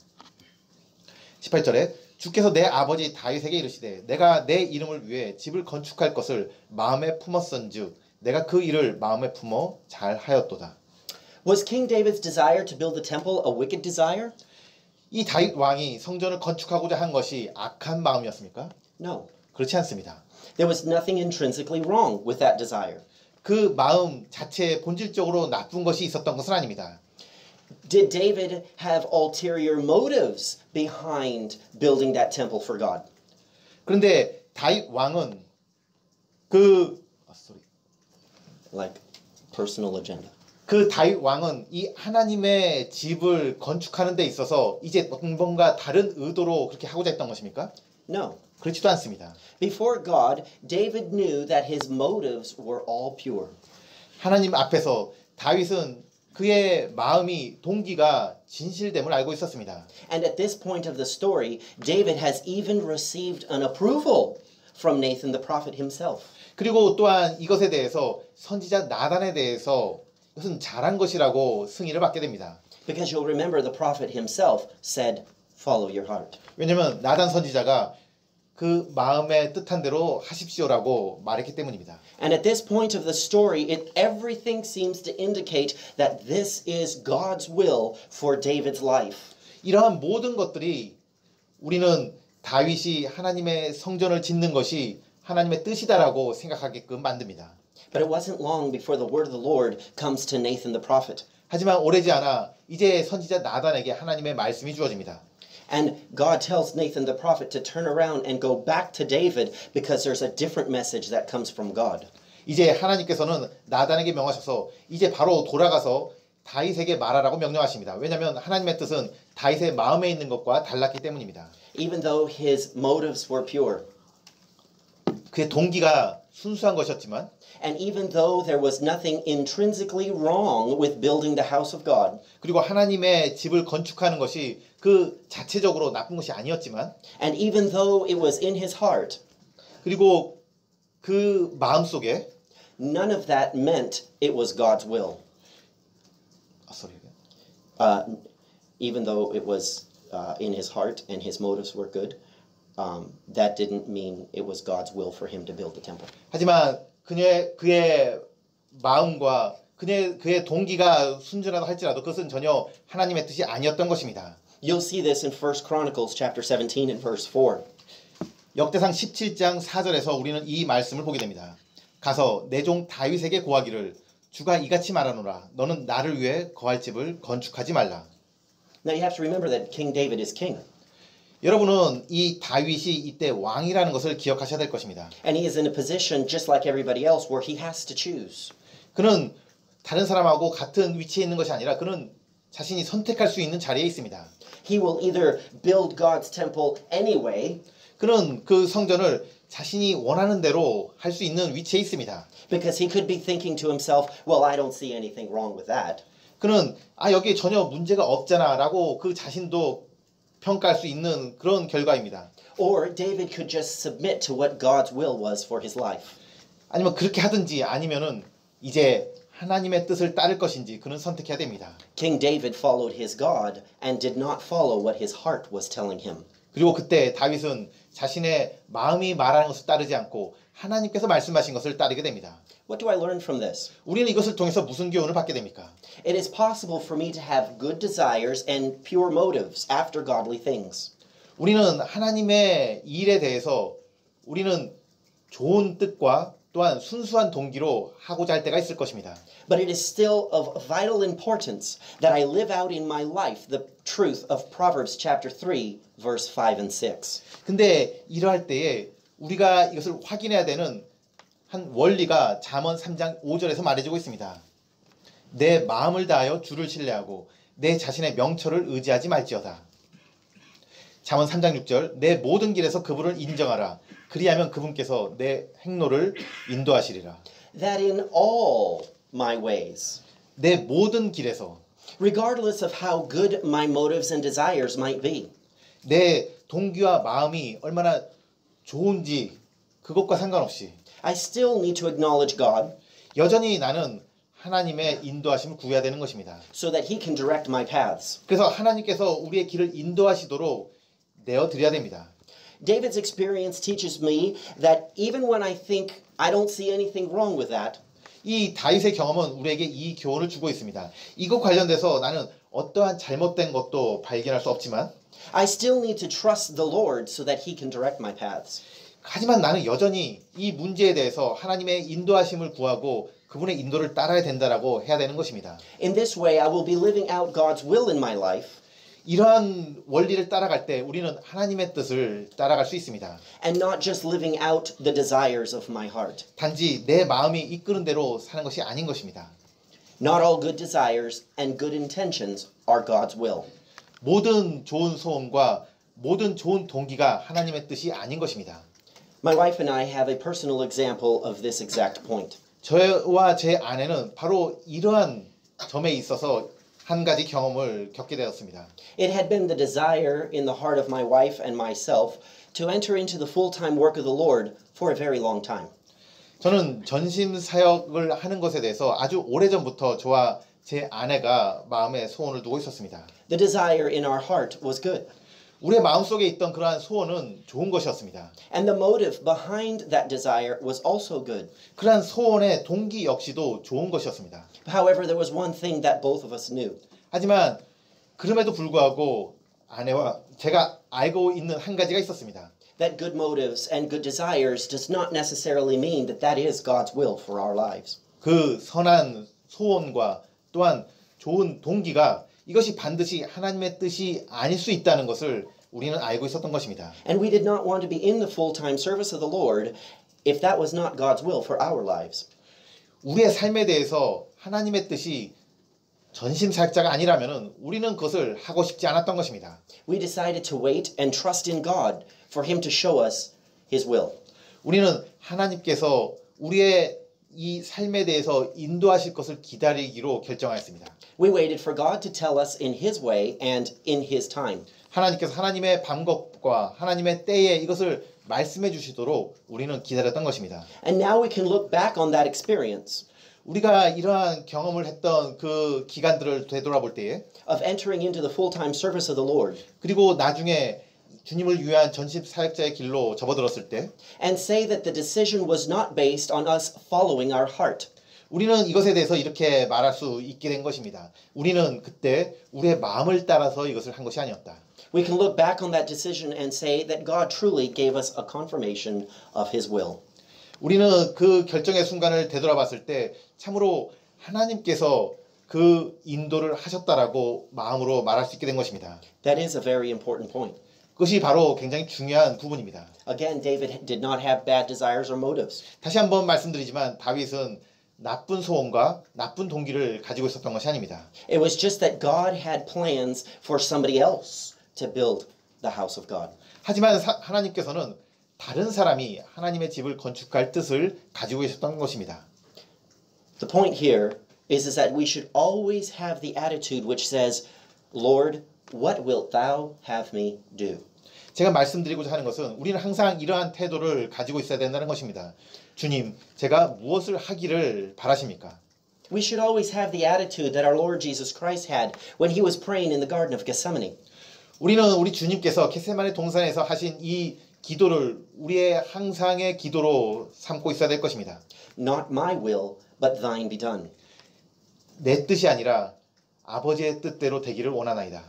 18절에 주께서 내 아버지 다윗에게 이르시되 내가 내 이름을 위해 집을 건축할 것을 마음에 품었은즉 내가 그 일을 마음에 품어 잘하였도다. Was King David's desire to build the temple a wicked desire? 이 다윗 왕이 성전을 건축하고자 한 것이 악한 마음이었습니까? No. 그렇지 않습니다. There was nothing intrinsically wrong with that desire. 그 마음 자체에 본질적으로 나쁜 것이 있었던 것은 아닙니다. Did David have ulterior motives behind building that temple for God? 그런데 다윗 왕은 Like personal agenda. 그 다윗 왕은 이 하나님의 집을 건축하는 데 있어서 이제 뭔가 다른 의도로 그렇게 하고자 했던 것입니까? No. 그렇지도 않습니다. Before God, David knew that his motives were all pure. 하나님 앞에서 다윗은 그의 마음이 동기가 진실됨을 알고 있었습니다. And at this point of the story, David has even received an approval from Nathan the prophet himself. 그리고 또한 이것에 대해서 선지자 나단에 대해서 이것은 잘한 것이라고 승인을 받게 됩니다. Because you'll remember the prophet himself said, follow your heart. 왜냐하면 나단 선지자가 그 마음의 뜻한 대로 하십시오라고 말했기 때문입니다. And at this point of the story, everything seems to indicate that this is God's will for David's life. 이러한 모든 것들이 우리는 다윗이 하나님의 성전을 짓는 것이 하나님의 뜻이다라고 생각하게끔 만듭니다. But it wasn't long before the word of the Lord comes to Nathan the prophet. 하지만 오래지 않아 이제 선지자 나단에게 하나님의 말씀이 주어집니다. And God tells Nathan the prophet to turn around and go back to David because there's a different message that comes from God. 이제 하나님께서는 나단에게 명하셔서 이제 바로 돌아가서 다윗에게 말하라고 명령하십니다. 왜냐하면 하나님의 뜻은 다윗의 마음에 있는 것과 달랐기 때문입니다. Even though his motives were pure. 그의 동기가 순수한 것이었지만 And even though there was nothing intrinsically wrong with building the house of God. 그리고 하나님의 집을 건축하는 것이 그 자체적으로 나쁜 것이 아니었지만 And even though it was in his heart. 그리고 그 마음속에 None of that meant it was God's will. Even though it was in his heart and his motives were good, that didn't mean it was God's will for him to build the temple. 하지만 그의 마음과 그의 동기가 순전하다 할지라도 그것은 전혀 하나님의 뜻이 아니었던 것입니다. You'll see this in 1 Chronicles chapter 17 and verse 4. 역대상 17장 4절에서 우리는 이 말씀을 보게 됩니다. 가서 내 종 다윗에게 고하기를 주가 이같이 말하노라 너는 나를 위해 거할 집을 건축하지 말라. Now you have to remember that King David is king. 여러분은 이 다윗이 이때 왕이라는 것을 기억하셔야 될 것입니다. And he is in a position just like everybody else where he has to choose. 그는 다른 사람하고 같은 위치에 있는 것이 아니라 그는 자신이 선택할 수 있는 자리에 있습니다. He will either build God's temple anyway. 그는 그 성전을 자신이 원하는 대로 할 수 있는 위치에 있습니다. Because he could be thinking to himself, well, I don't see anything wrong with that. 그는 여기에 전혀 문제가 없잖아라고 그 자신도 평가할 수 있는 그런 결과입니다. Or David could just submit to what God's will was for his life. 아니면 그렇게 하든지 아니면은 이제 하나님의 뜻을 따를 것인지 그는 선택해야 됩니다. King David followed his God and did not follow what his heart was telling him. 그리고 그때 다윗은 자신의 마음이 말하는 것을 따르지 않고 하나님께서 말씀하신 것을 따르게 됩니다. What do I learn from this? 우리는 이것을 통해서 무슨 교훈을 받게 됩니까? It is possible for me to have good desires and pure motives after godly things. 우리는 하나님의 일에 대해서 우리는 좋은 뜻과 또한 순수한 동기로 하고자 할 때가 있을 것입니다. But it is still of vital importance that I live out in my life the truth of Proverbs chapter 3, verse 5 and 6. 근데 이러할 때에 우리가 이것을 확인해야 되는 한 원리가 잠언 3장 5절에서 말해주고 있습니다. 내 마음을 다하여 주를 신뢰하고 내 자신의 명철을 의지하지 말지어다. 잠언 3장 6절 내 모든 길에서 그분을 인정하라. 그리하면 그분께서 내 행로를 인도하시리라. That in all my ways, 내 모든 길에서 regardless of how good my motives and desires might be, 내 동기와 마음이 얼마나 좋은지 그것과 상관없이 I still need to acknowledge God 여전히 나는 하나님의 인도하심을 구해야 되는 것입니다. so that He can direct my paths. 그래서 하나님께서 우리의 길을 인도하시도록 내어드려야 됩니다. David's experience teaches me that even when I think I don't see anything wrong with that, 이 다윗의 경험은 우리에게 이 교훈을 주고 있습니다. 이거 관련돼서 나는 어떠한 잘못된 것도 발견할 수 없지만 I still need to trust the Lord so that He can direct my paths. 하지만 나는 여전히 이 문제에 대해서 하나님의 인도하심을 구하고 그분의 인도를 따라야 된다라고 해야 되는 것입니다. In this way, I will be living out God's will in my life 이러한 원리를 따라갈 때 우리는 하나님의 뜻을 따라갈 수 있습니다. and not just living out the desires of my heart. 단지 내 마음이 이끄는 대로 사는 것이 아닌 것입니다. Not all good desires and good intentions are God's will. 모든 좋은 소원과 모든 좋은 동기가 하나님의 뜻이 아닌 것입니다. My wife and I have a personal example of this exact point. 저와 제 아내는 바로 이러한 점에 있어서 한 가지 경험을 겪게 되었습니다. It had been the desire in the heart of my wife and myself to enter into the full-time work of the Lord for a very long time. 저는 전심 사역을 하는 것에 대해서 아주 오래전부터 저와 제 아내가 마음에 소원을 두고 있었습니다. The desire in our heart was good. 우리의 마음속에 있던 그러한 소원은 좋은 것이었습니다. And the motive behind that desire was also good. 그러한 소원의 동기 역시도 좋은 것이었습니다. However, there was one thing that both of us knew. 하지만 그럼에도 불구하고 아내와 제가 알고 있는 한 가지가 있었습니다. That good motives and good desires does not necessarily mean that that is God's will for our lives. 그 선한 소원과 또한 좋은 동기가 이것이 반드시 하나님의 뜻이 아닐 수 있다는 것을 우리는 알고 있었던 것입니다. And we did not want to be in the full-time service of the Lord if that was not God's will for our lives. 우리의 삶에 대해서 하나님의 뜻이 전심 사역자가 아니라면은 우리는 그것을 하고 싶지 않았던 것입니다. We decided to wait and trust in God for Him to show us His will. 우리는 하나님께서 우리의 이 삶에 대해서 인도하실 것을 기다리기로 결정하였습니다. We waited for God to tell us in His way and in His time. 하나님께서 하나님의 방법과 하나님의 때에 이것을 말씀해 주시도록 우리는 기다렸던 것입니다. And now we can look back on that experience 우리가 이러한 경험을 했던 그 기간들을 되돌아볼 때에 of entering into the full-time service of the Lord 그리고 나중에 주님을 위한 전심 사역자의 길로 접어들었을 때 and say that the decision was not based on us following our heart. 우리는 이것에 대해서 이렇게 말할 수 있게 된 것입니다. 우리는 그때 우리의 마음을 따라서 이것을 한 것이 아니었다. We can look back on that decision and say that God truly gave us a confirmation of His will. 우리는 그 결정의 순간을 되돌아봤을 때 참으로 하나님께서 그 인도를 하셨다라고 마음으로 말할 수 있게 된 것입니다. That is a very important point. 그것이 바로 굉장히 중요한 부분입니다. Again, David did not have bad desires or motives. 다시 한번 말씀드리지만 다윗은 나쁜 소원과 나쁜 동기를 가지고 있었던 것이 아닙니다. It was just that God had plans for somebody else to build the house of God. 하지만 하나님께서는 다른 사람이 하나님의 집을 건축할 뜻을 가지고 계셨던 것입니다. The point here is that we should always have the attitude which says, Lord, what wilt thou have me do? 제가 말씀드리고자 하는 것은 우리는 항상 이러한 태도를 가지고 있어야 된다는 것입니다. 주님, 제가 무엇을 하기를 바라십니까? We should always have the attitude that our Lord Jesus Christ had when He was praying in the Garden of Gethsemane. 우리는 우리 주님께서 겟세마네 동산에서 하신 이 기도를 우리의 항상의 기도로 삼고 있어야 될 것입니다. Not my will, but thine be done. 내 뜻이 아니라 아버지의 뜻대로 되기를 원하나이다.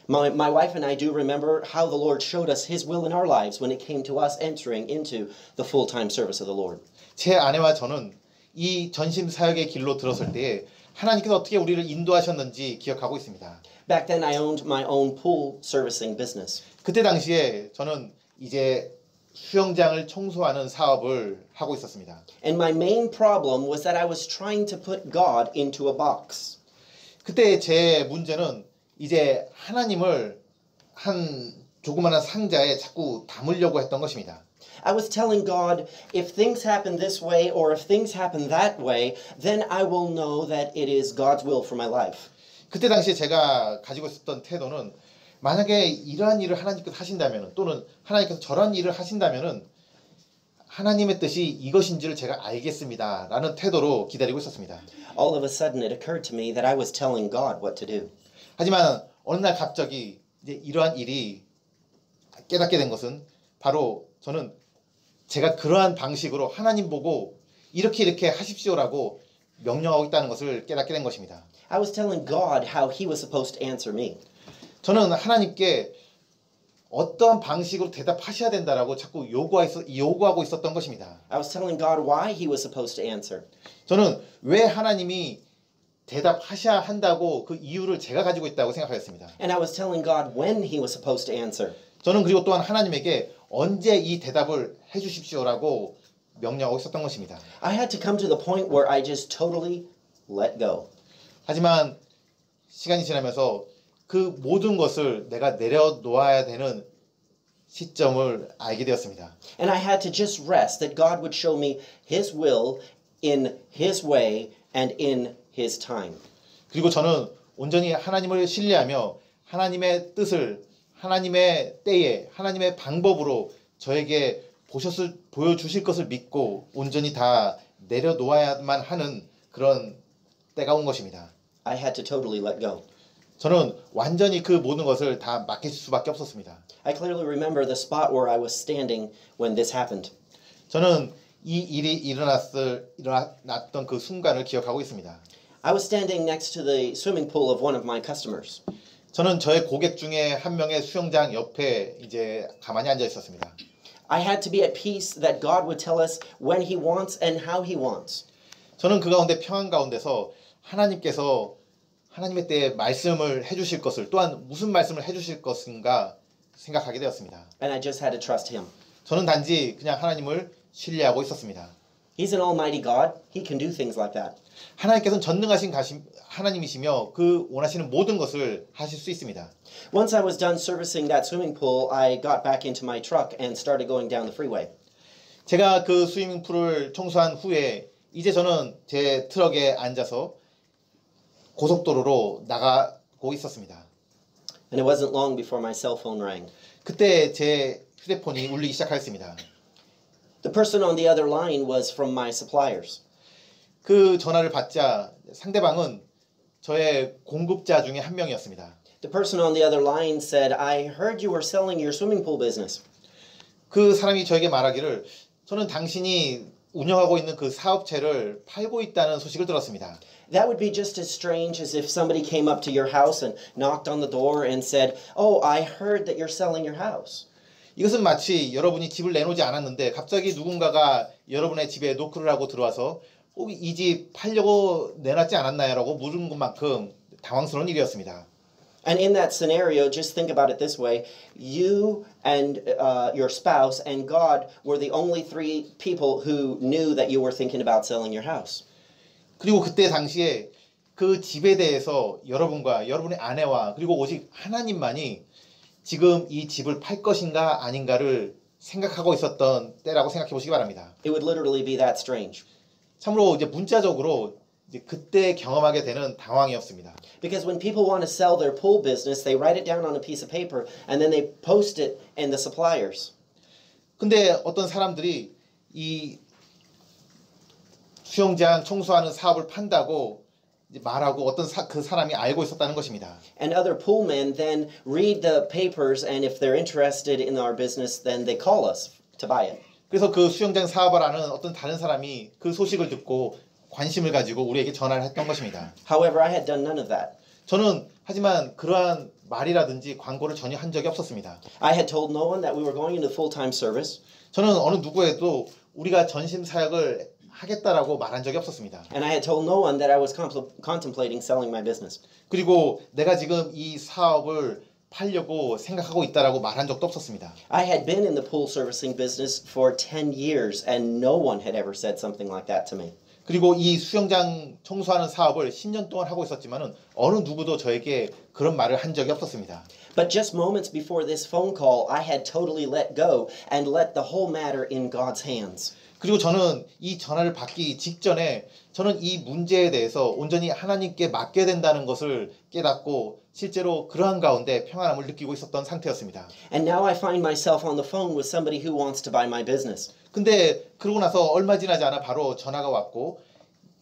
My wife and I do remember how the Lord showed us His will in our lives when it came to us entering into the full-time service of the Lord. 제 아내와 저는 이 전심 사역의 길로 들었을 때에 하나님께서 어떻게 우리를 인도하셨는지 기억하고 있습니다. Back then I owned my own pool servicing business. 그때 당시에 저는 이제 수영장을 청소하는 사업을 하고 있었습니다. And my main problem was that I was trying to put God into a box. 그때 제 문제는 이제 하나님을 한 조그마한 상자에 자꾸 담으려고 했던 것입니다. I was telling God, if things happen this way or if things happen that way, then I will know that it is God's will for my life. 그때 당시에 제가 가지고 있었던 태도는 만약에 이러한 일을 하나님께서 하신다면 또는 하나님께서 저런 일을 하신다면 하나님의 뜻이 이것인지를 제가 알겠습니다 라는 태도로 기다리고 있었습니다. All of a sudden it occurred to me that I was telling God what to do. 하지만 어느 날 갑자기 이제 이러한 일이 깨닫게 된 것은 바로 저는 제가 그러한 방식으로 하나님 보고 이렇게 하십시오라고 명령하고 있다는 것을 깨닫게 된 것입니다. I was telling God how He was supposed to answer me. 저는 하나님께 어떠한 방식으로 대답하셔야 된다라고 자꾸 요구하고 있었던 것입니다. I was telling God why He was supposed to answer. 저는 왜 하나님이 대답하셔야 한다고 그 이유를 제가 가지고 있다고 생각하였습니다. And I was telling God when He was supposed to answer. 저는 그리고 또한 하나님에게 언제 이 대답을 해주십시오라고 명령하고 있었던 것입니다. I had to come to the point where I just totally let go. 하지만 시간이 지나면서 그 모든 것을 내가 내려놓아야 되는 시점을 알게 되었습니다. And I had to just rest that God would show me His will in His way and in His time. 그리고 저는 온전히 하나님을 신뢰하며 하나님의 뜻을 하나님의 때에 하나님의 방법으로 저에게 보여주실 것을 믿고 온전히 다 내려놓아야만 하는 그런 때가 온 것입니다. I had to totally let go. 저는 완전히 그 모든 것을 다 맡길 수밖에 없었습니다. I clearly remember the spot where I was standing when this happened. 저는 이 일이 일어났던 그 순간을 기억하고 있습니다. I was standing next to the swimming pool of one of my customers. 저는 저의 고객 중에 한 명의 수영장 옆에 이제 가만히 앉아 있었습니다. I had to be at peace that God would tell us when He wants and how He wants. 저는 그 가운데 평안 가운데서 하나님께서 하나님의 때에 말씀을 해주실 것을 또한 무슨 말씀을 해주실 것인가 생각하게 되었습니다. And I just had to trust Him. 저는 단지 그냥 하나님을 신뢰하고 있었습니다. He's an almighty God. He can do things like that. 하나님께서는 전능하신 하나님이시며 그 원하시는 모든 것을 하실 수 있습니다. Once I was done servicing that swimming pool, I got back into my truck and started going down the freeway. 제가 그 스위밍풀을 청소한 후에 이제 저는 제 트럭에 앉아서 고속도로로 나가고 있었습니다. And it wasn't long before my cell phone rang. 그때 제 휴대폰이 울리기 시작하였습니다. The person on the other line was from my suppliers. 그 전화를 받자 상대방은 저의 공급자 중에 한 명이었습니다. The person on the other line said, I heard you were selling your swimming pool business. 그 사람이 저에게 말하기를 저는 당신이 운영하고 있는 그 사업체를 팔고 있다는 소식을 들었습니다. That would be just as strange as if somebody came up to your house and knocked on the door and said, Oh, I heard that you're selling your house. 이것은 마치 여러분이 집을 내놓지 않았는데 갑자기 누군가가 여러분의 집에 노크를 하고 들어와서 혹 이 집 팔려고 내놨지 않았나요? 라고 물은 것만큼 당황스러운 일이었습니다. And in that scenario, just think about it this way. You and your spouse and God were the only three people who knew that you were thinking about selling your house. 그리고 그때 당시에 그 집에 대해서 여러분과 여러분의 아내와 그리고 오직 하나님만이 지금 이 집을 팔 것인가 아닌가를 생각하고 있었던 때라고 생각해 보시기 바랍니다. It would literally be that strange. 참으로 이제 문자적으로 이제 그때 경험하게 되는 당황이었습니다. Because when people want to sell their pool business, they write it down on a piece of paper and then they post it in the suppliers. 근데 어떤 사람들이 이 수영장 청소하는 사업을 판다고 말하고 어떤 그 사람이 알고 있었다는 것입니다. And other poolmen then read the papers, and if they're interested in our business, then they call us to buy it. 그래서 그 수영장 사업을 하는 어떤 다른 사람이 그 소식을 듣고 관심을 가지고 우리에게 전화를 했던 것입니다. However, I had done none of that. 저는 하지만 그러한 말이라든지 광고를 전혀 한 적이 없었습니다. I had told no one that we were going into full-time service. 저는 어느 누구에도 우리가 전심 사역을 하겠다라고 말한 적이 없었습니다. And I had told no one that I was contemplating selling my business. 그리고 내가 지금 이 사업을 팔려고 생각하고 있다라고 말한 적도 없었습니다. I had been in the pool servicing business for 10 years, and no one had ever said something like that to me. 그리고 이 수영장 청소하는 사업을 10년 동안 하고 있었지만은 어느 누구도 저에게 그런 말을 한 적이 없었습니다. But just moments before this phone call, I had totally let go and let the whole matter in God's hands. 그리고 저는 이 전화를 받기 직전에 저는 이 문제에 대해서 온전히 하나님께 맡게 된다는 것을 깨닫고 실제로 그러한 가운데 평안함을 느끼고 있었던 상태였습니다. And now I find myself on the phone with somebody who wants to buy my business. 근데 그러고 나서 얼마 지나지 않아 바로 전화가 왔고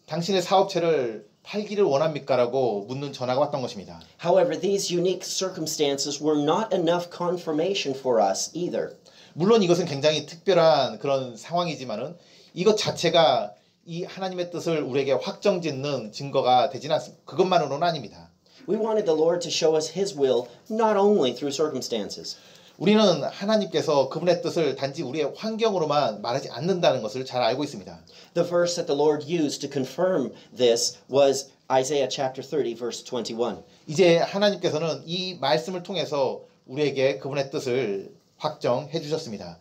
당신의 사업체를 팔기를 원합니까? 라고 묻는 전화가 왔던 것입니다. However, these unique circumstances were not enough confirmation for us either. 물론 이것은 굉장히 특별한 그런 상황이지만은 이것 자체가 이 하나님의 뜻을 우리에게 확정짓는 증거가 되지는 않습니다. 그것만으로는 아닙니다. We wanted the Lord to show us His will not only through circumstances. 우리는 하나님께서 그분의 뜻을 단지 우리의 환경으로만 말하지 않는다는 것을 잘 알고 있습니다. The verse that the Lord used to confirm this was Isaiah chapter 30 verse 21. 이제 하나님께서는 이 말씀을 통해서 우리에게 그분의 뜻을 확정해 주셨습니다.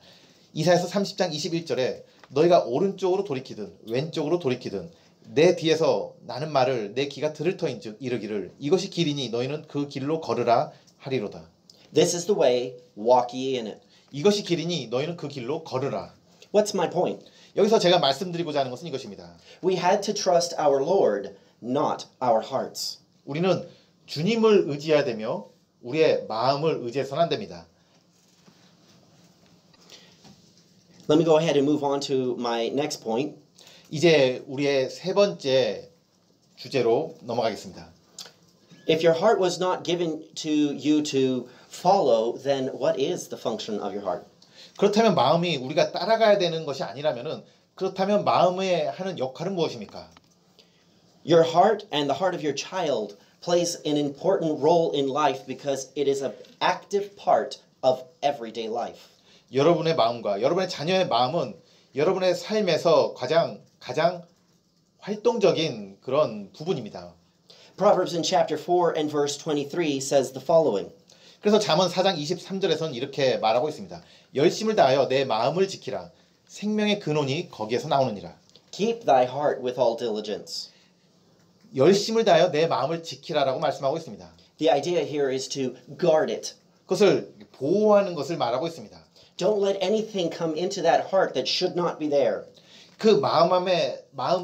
이사야서 30장 21절에 너희가 오른쪽으로 돌이키든 왼쪽으로 돌이키든 내 뒤에서 나는 말을 내 귀가 들을 터인즉 이르기를 이것이 길이니 너희는 그 길로 걸으라 하리로다. This is the way, walk ye in it. 이것이 길이니 너희는 그 길로 걸으라. What's my point? 여기서 제가 말씀드리고자 하는 것은 이것입니다. We had to trust our Lord, not our hearts. 우리는 주님을 의지해야 되며 우리의 마음을 의지해서는 안 됩니다. Let me go ahead and move on to my next point. 이제 우리의 세 번째 주제로 넘어가겠습니다. If your heart was not given to you to follow, then what is the function of your heart? 그렇다면 마음이 우리가 따라가야 되는 것이 아니라면은 그렇다면 마음에 하는 역할은 무엇입니까? Your heart and the heart of your child plays an important role in life because it is an active part of everyday life. 여러분의 마음과 여러분의 자녀의 마음은 여러분의 삶에서 가장 활동적인 그런 부분입니다. Proverbs in chapter 4 and verse 23 says the following. 그래서 잠언 4장 23절에서는 이렇게 말하고 있습니다. 열심을 다하여 내 마음을 지키라. 생명의 근원이 거기에서 나오느니라. Keep thy heart with all diligence. 열심을 다하여 내 마음을 지키라라고 말씀하고 있습니다. The idea here is to guard it. 그것을 보호하는 것을 말하고 있습니다. Don't let anything come into that heart that should not be there. 그 마음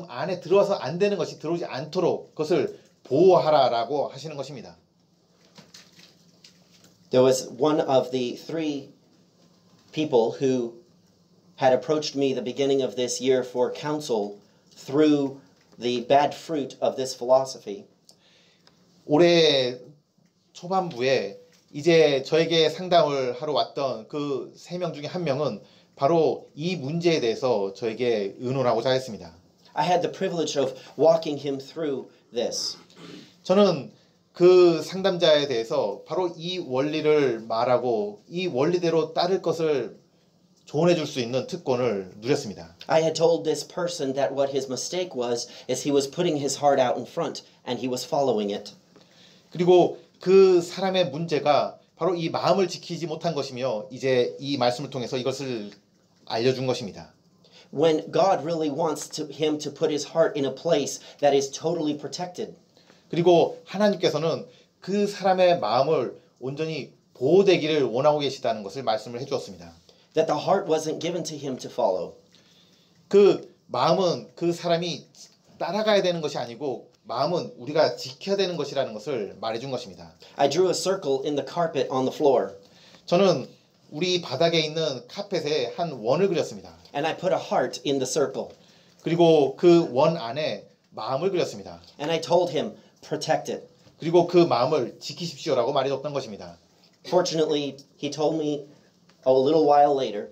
안에 들어와서 안 되는 것이 들어오지 않도록 그것을 보호하라라고 하시는 것입니다. There was one of the three people who had approached me the beginning of this year for counsel through the bad fruit of this philosophy. 올해 초반부에 이제 저에게 상담을 하러 왔던 그 세 명 중에 한 명은 바로 이 문제에 대해서 저에게 의논하고자 했습니다. I had the privilege of walking him through this. 저는 그 상담자에 대해서 바로 이 원리를 말하고 이 원리대로 따를 것을 조언해 줄 수 있는 특권을 누렸습니다. I had told this person that what his mistake was is he was putting his heart out in front and he was following it. 그리고 그 사람의 문제가 바로 이 마음을 지키지 못한 것이며 이제 이 말씀을 통해서 이것을 알려준 것입니다. When God really wants him to put his heart in a place that is totally protected. 그리고 하나님께서는 그 사람의 마음을 온전히 보호되기를 원하고 계시다는 것을 말씀을 해주었습니다. That the heart wasn't given to him to follow. 그 마음은 그 사람이 따라가야 되는 것이 아니고 마음은 우리가 지켜야 되는 것이라는 것을 말해준 것입니다. I drew a circle in the carpet on the floor. 저는 우리 바닥에 있는 카펫에 한 원을 그렸습니다. And I put a heart in the circle. 그리고 그 원 안에 마음을 그렸습니다. And I told him, protect it. 그리고 그 마음을 지키십시오라고 말해줬던 것입니다. Fortunately, he told me a little while later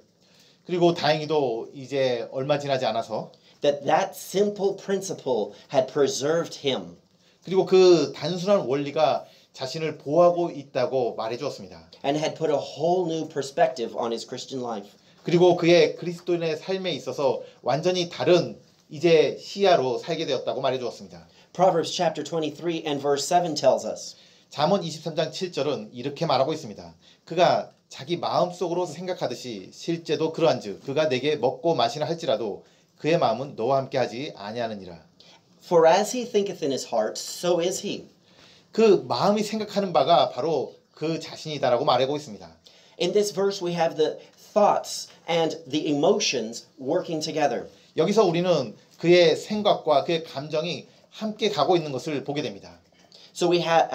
그리고 다행히도 이제 얼마 지나지 않아서 that simple principle had preserved him. 그리고 그 단순한 원리가 자신을 보호하고 있다고 말해주었습니다. And had put a whole new perspective on his Christian life. 그리고 그의 그리스도인의 삶에 있어서 완전히 다른 이제 시야로 살게 되었다고 말해주었습니다. Proverbs chapter 23 and verse 7 tells us. 잠언 23장 7절은 이렇게 말하고 있습니다. 그가 자기 마음속으로 생각하듯이 실제도 그러한즉 그가 내게 먹고 마시나 할지라도 그의 마음은 너와 함께하지 아니하느니라. For as he thinketh in his heart, so is he. 그 마음이 생각하는 바가 바로 그 자신이다라고 말하고 있습니다. In this verse we have the thoughts and the emotions working together. 여기서 우리는 그의 생각과 그의 감정이 함께 가고 있는 것을 보게 됩니다. So we have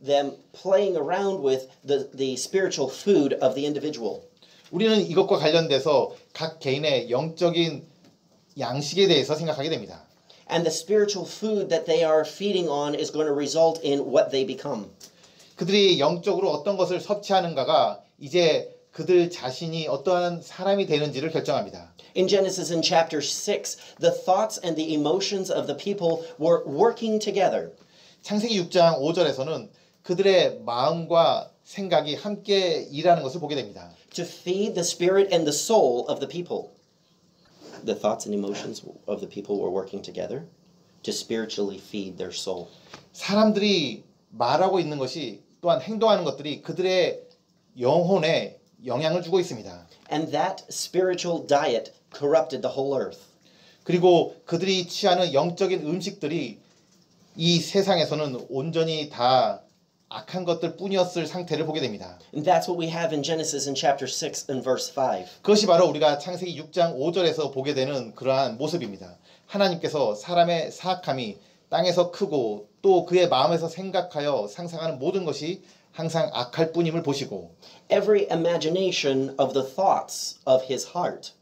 them playing around with the spiritual food of the individual. 우리는 이것과 관련돼서 각 개인의 영적인 양식에 대해서 생각하게 됩니다. And the spiritual food that they are feeding on is going to result in what they become. 그들이 영적으로 어떤 것을 섭취하는가가 이제 그들 자신이 어떠한 사람이 되는지를 결정합니다. In Genesis in chapter 6, the thoughts and the emotions of the people were working together. 창세기 6장 5절에서는 그들의 마음과 생각이 함께 일하는 것을 보게 됩니다. To feed the spirit and the soul of the people. The thoughts and emotions of the people were working together to spiritually feed their soul. 사람들이 말하고 있는 것이 또한 행동하는 것들이 그들의 영혼에 영향을 주고 있습니다. And that spiritual diet corrupted the whole earth. 그리고 그들이 취하는 영적인 음식들이 이 세상에서는 온전히 다 악한 것들 뿐이었을 상태를 보게 됩니다. And that's what we have in Genesis in chapter 6 and verse 5. 그것이 바로 우리가 창세기 6장 5절에서 보게 되는 그러한 모습입니다. 하나님께서 사람의 사악함이 땅에서 크고 또 그의 마음에서 생각하여 상상하는 모든 것이 항상 악할 뿐임을 보시고 Every imagination of the thoughts of his heart.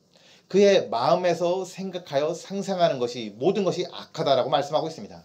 그의 마음에서 생각하여 상상하는 것이 모든 것이 악하다라고 말씀하고 있습니다.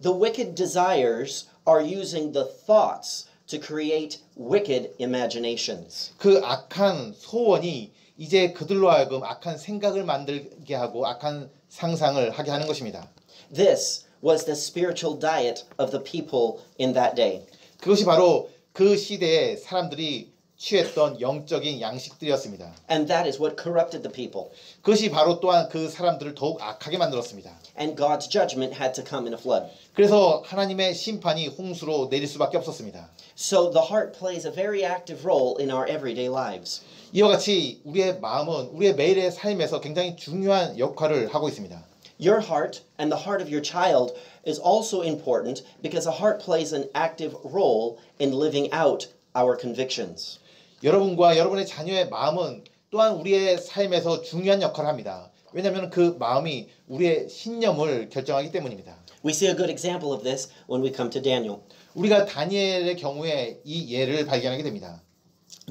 The wicked desires are using the thoughts to create wicked imaginations. 그 악한 소원이 이제 그들로 하여금 악한 생각을 만들게 하고 악한 상상을 하게 하는 것입니다. This was the spiritual diet of the people in that day. 그것이 바로 그 시대에 사람들이 취했던 영적인 양식들이었습니다. And that is what corrupted the people. 그것이 바로 또한 그 사람들을 더욱 악하게 만들었습니다. And God's judgment had to come in a flood. 그래서 하나님의 심판이 홍수로 내릴 수밖에 없었습니다. So the heart plays a very active role in our everyday lives. 이와 같이 우리의 마음은 우리의 매일의 삶에서 굉장히 중요한 역할을 하고 있습니다. Your heart and the heart of your child is also important because a heart plays an active role in living out our convictions. 여러분과 여러분의 자녀의 마음은 또한 우리의 삶에서 중요한 역할을 합니다. 왜냐하면 그 마음이 우리의 신념을 결정하기 때문입니다. We see a good example of this when we come to Daniel. 우리가 다니엘의 경우에 이 예를 발견하게 됩니다.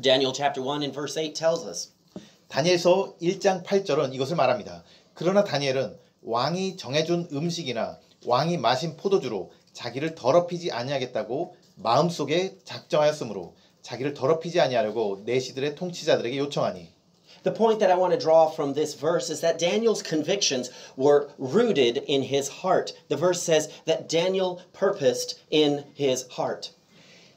Daniel chapter 1 and verse 8 tells us. 다니엘서 1장 8절은 이것을 말합니다. 그러나 다니엘은 왕이 정해준 음식이나 왕이 마신 포도주로 자기를 더럽히지 아니하겠다고 마음속에 작정하였으므로 자기를 더럽히지 아니하려고 내시들의 통치자들에게 요청하니. The point that I want to draw from this verse is that Daniel's convictions were rooted in his heart. The verse says that Daniel purposed in his heart.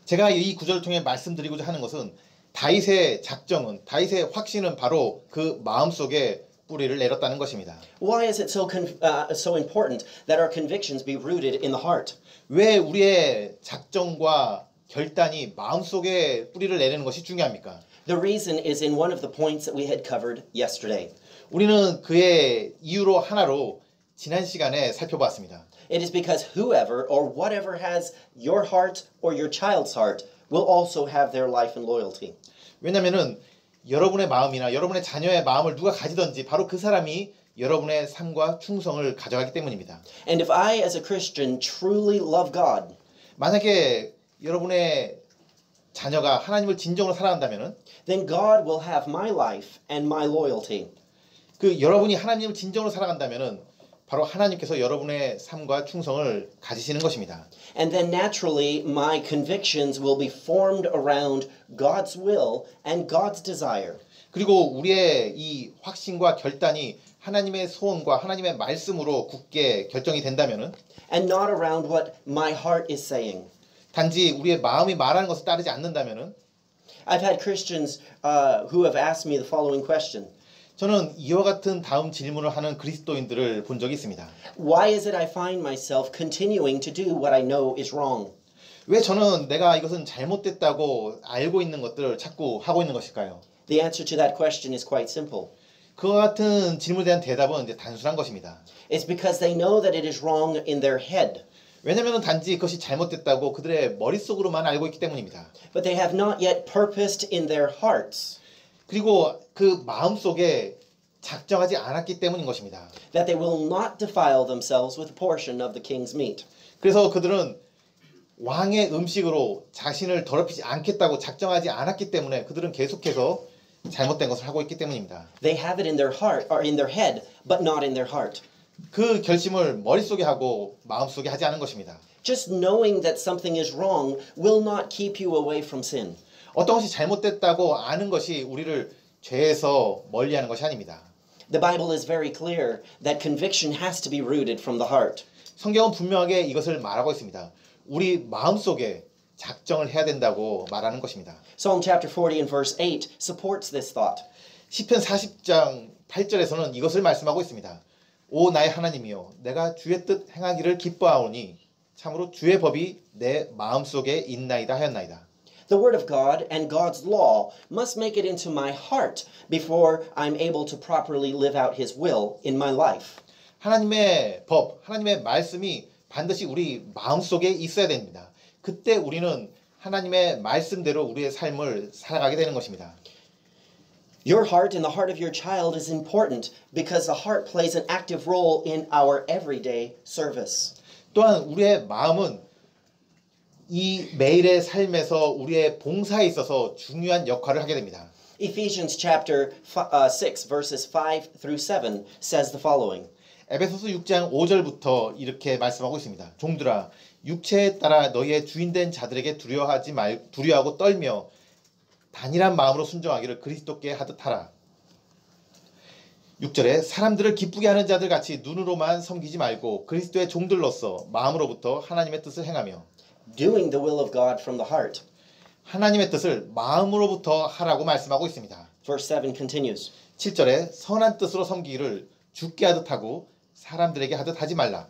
제가 이 구절을 통해 말씀드리고자 하는 것은 다윗의 작정은 다윗의 확신은 바로 그 마음속에 뿌리를 내렸다는 것입니다. Why is it so important that our convictions be rooted in the heart? 왜 우리의 작정과 결단이 마음속에 뿌리를 내리는 것이 중요합니까? The reason is in one of the points that we had covered yesterday. 우리는 그의 이유로 하나로 지난 시간에 살펴봤습니다. It is because whoever or whatever has your heart or your child's heart will also have their life and loyalty. 왜냐면은 여러분의 마음이나 여러분의 자녀의 마음을 누가 가지든지 바로 그 사람이 여러분의 삶과 충성을 가져가기 때문입니다. And if I as a Christian truly love God, 만약에 여러분의 자녀가 하나님을 진정으로 사랑한다면은 then God will have my life and my loyalty. 그 여러분이 하나님을 진정으로 사랑한다면은 바로 하나님께서 여러분의 삶과 충성을 가지시는 것입니다. And then naturally, my convictions will be formed around God's will and God's desire. 그리고 우리의 이 확신과 결단이 하나님의 소원과 하나님의 말씀으로 굳게 결정이 된다면은 And not around what my heart is saying. 단지 우리의 마음이 말하는 것을 따르지 않는다면은 I've had Christians who have asked me the following question. 저는 이와 같은 다음 질문을 하는 그리스도인들을 본 적이 있습니다. Why is it I find myself continuing to do what I know is wrong? 왜 저는 내가 이것은 잘못됐다고 알고 있는 것들을 자꾸 하고 있는 것일까요? The answer to that question is quite simple. 그와 같은 질문에 대한 대답은 이제 단순한 것입니다. It's because they know that it is wrong in their head, 왜냐하면 단지 그것이 잘못됐다고 그들의 머릿속으로만 알고 있기 때문입니다. but they have not yet purposed in their hearts 그리고 그 마음속에 작정하지 않았기 때문인 것입니다. that they will not defile themselves with a portion of the king's meat. 그래서 그들은 왕의 음식으로 자신을 더럽히지 않겠다고 작정하지 않았기 때문에 그들은 계속해서 잘못된 것을 하고 있기 때문입니다. They have it in their heart or in their head, but not in their heart. 그 결심을 머릿속에 하고 마음속에 하지 않은 것입니다. Just knowing that something is wrong will not keep you away from sin. 어떤 것이 잘못됐다고 아는 것이 우리를 죄에서 멀리하는 것이 아닙니다. The Bible is very clear that conviction has to be rooted from the heart. 성경은 분명하게 이것을 말하고 있습니다. 우리 마음속에 작정을 해야 된다고 말하는 것입니다. Psalm chapter 40 and verse 8 supports this thought. 시편 40장 8절에서는 이것을 말씀하고 있습니다. 오 나의 하나님이여 내가 주의 뜻 행하기를 기뻐하오니 참으로 주의 법이 내 마음속에 있나이다 하였나이다. The word of God and God's law must make it into my heart before I'm able to properly live out his will in my life. 하나님의 법, 하나님의 말씀이 반드시 우리 마음속에 있어야 됩니다. 그때 우리는 하나님의 말씀대로 우리의 삶을 살아가게 되는 것입니다. Your heart and the heart of your child is important because the heart plays an active role in our everyday service. 또한 우리의 마음은 이 매일의 삶에서 우리의 봉사에 있어서 중요한 역할을 하게 됩니다. Ephesians chapter 6 verses 5 through 7 says the following. 에베소서 6장 5절부터 이렇게 말씀하고 있습니다. 종들아 육체에 따라 너희의 주인된 자들에게 두려워하고 떨며 단일한 마음으로 순종하기를 그리스도께 하듯 하라. 6절에 사람들을 기쁘게 하는 자들 같이 눈으로만 섬기지 말고 그리스도의 종들로서 마음으로부터 하나님의 뜻을 행하며 Doing the will of God from the heart. 하나님의 뜻을 마음으로부터 하라고 말씀하고 있습니다. Verse 7 continues. 7절에 선한 뜻으로 섬기기를 주께 하듯 하고 사람들에게 하듯 하지 말라.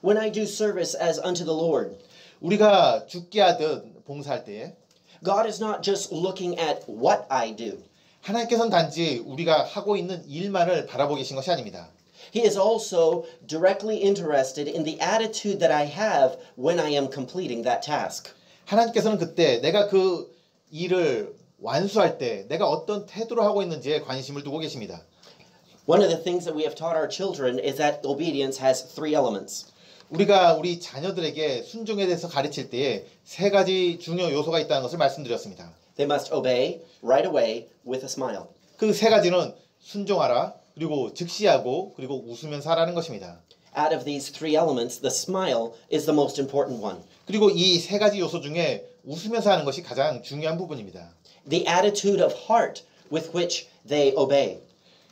When I do service as unto the Lord, 우리가 주께 하듯 봉사할 때에 God is not just looking at what I do. 하나님께서는 단지 우리가 하고 있는 일만을 바라보고 계신 것이 아닙니다. He is also directly interested in the attitude that I have when I am completing that task. 하나님께서는 그때 내가 그 일을 완수할 때 내가 어떤 태도로 하고 있는지에 관심을 두고 계십니다. One of the things that we have taught our children is that obedience has three elements. 우리가 우리 자녀들에게 순종에 대해서 가르칠 때에 세 가지 중요 요소가 있다는 것을 말씀드렸습니다. They must obey right away with a smile. 그 세 가지는 순종하라, 그리고 즉시하고, 그리고 웃으면서 하라는 것입니다. Out of these three elements, the smile is the most important one. 그리고 이 세 가지 요소 중에 웃으면서 하는 것이 가장 중요한 부분입니다. The attitude of heart with which they obey.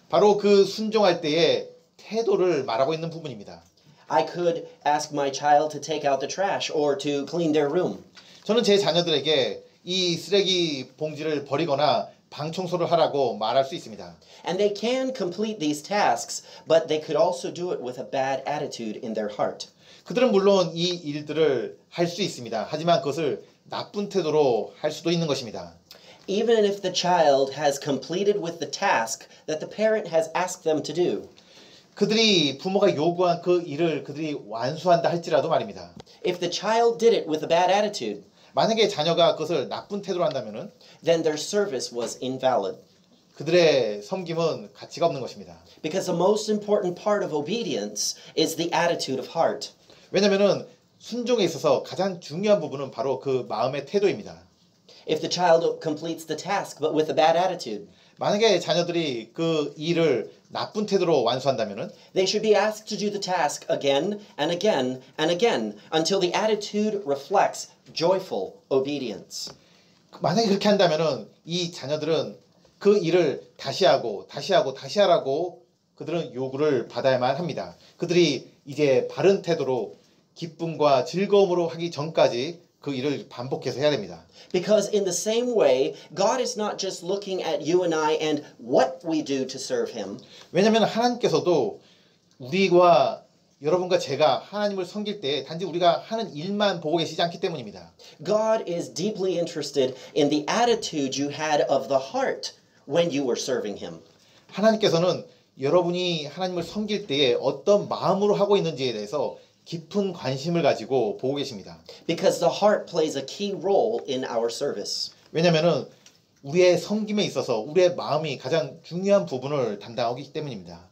바로 그 순종할 때의 태도를 말하고 있는 부분입니다. I could ask my child to take out the trash or to clean their room. 저는 제 자녀들에게 이 쓰레기 봉지를 버리거나 방 청소를 하라고 말할 수 있습니다. And they can complete these tasks, but they could also do it with a bad attitude in their heart. 그들은 물론 이 일들을 할 수 있습니다. 하지만 그것을 나쁜 태도로 할 수도 있는 것입니다. Even if the child has completed with the task that the parent has asked them to do. 그들이 부모가 요구한 그 일을 그들이 완수한다 할지라도 말입니다. If the child did it with a bad attitude, 만약에 자녀가 그것을 나쁜 태도로 한다면은 then their service was invalid. 그들의 섬김은 가치가 없는 것입니다. Because the most important part of obedience is the attitude of heart. 왜냐면은 순종에 있어서 가장 중요한 부분은 바로 그 마음의 태도입니다. If the child completes the task but with a bad attitude, 만약에 자녀들이 그 일을 나쁜 태도로 완수한다면은 they should be asked to do the task again and again and again until the attitude reflects joyful obedience. 만약에 그렇게 한다면은 이 자녀들은 그 일을 다시 하고 다시 하고 다시 하라고 그들은 요구를 받아야만 합니다. 그들이 이제 바른 태도로 기쁨과 즐거움으로 하기 전까지 그 일을 반복해서 해야 됩니다. Because in the same way, God is not just looking at you and I and what we do to serve Him. 왜냐하면 하나님께서도 우리와 여러분과 제가 하나님을 섬길 때 단지 우리가 하는 일만 보고 계시지 않기 때문입니다. God is deeply interested in the attitude you had of the heart when you were serving Him. 하나님께서는 여러분이 하나님을 섬길 때에 어떤 마음으로 하고 있는지에 대해서 깊은 관심을 가지고 보고 계십니다. Because the heart plays a key role in our service. 왜냐하면 우리의 섬김에 있어서 우리의 마음이 가장 중요한 부분을 담당하기 때문입니다.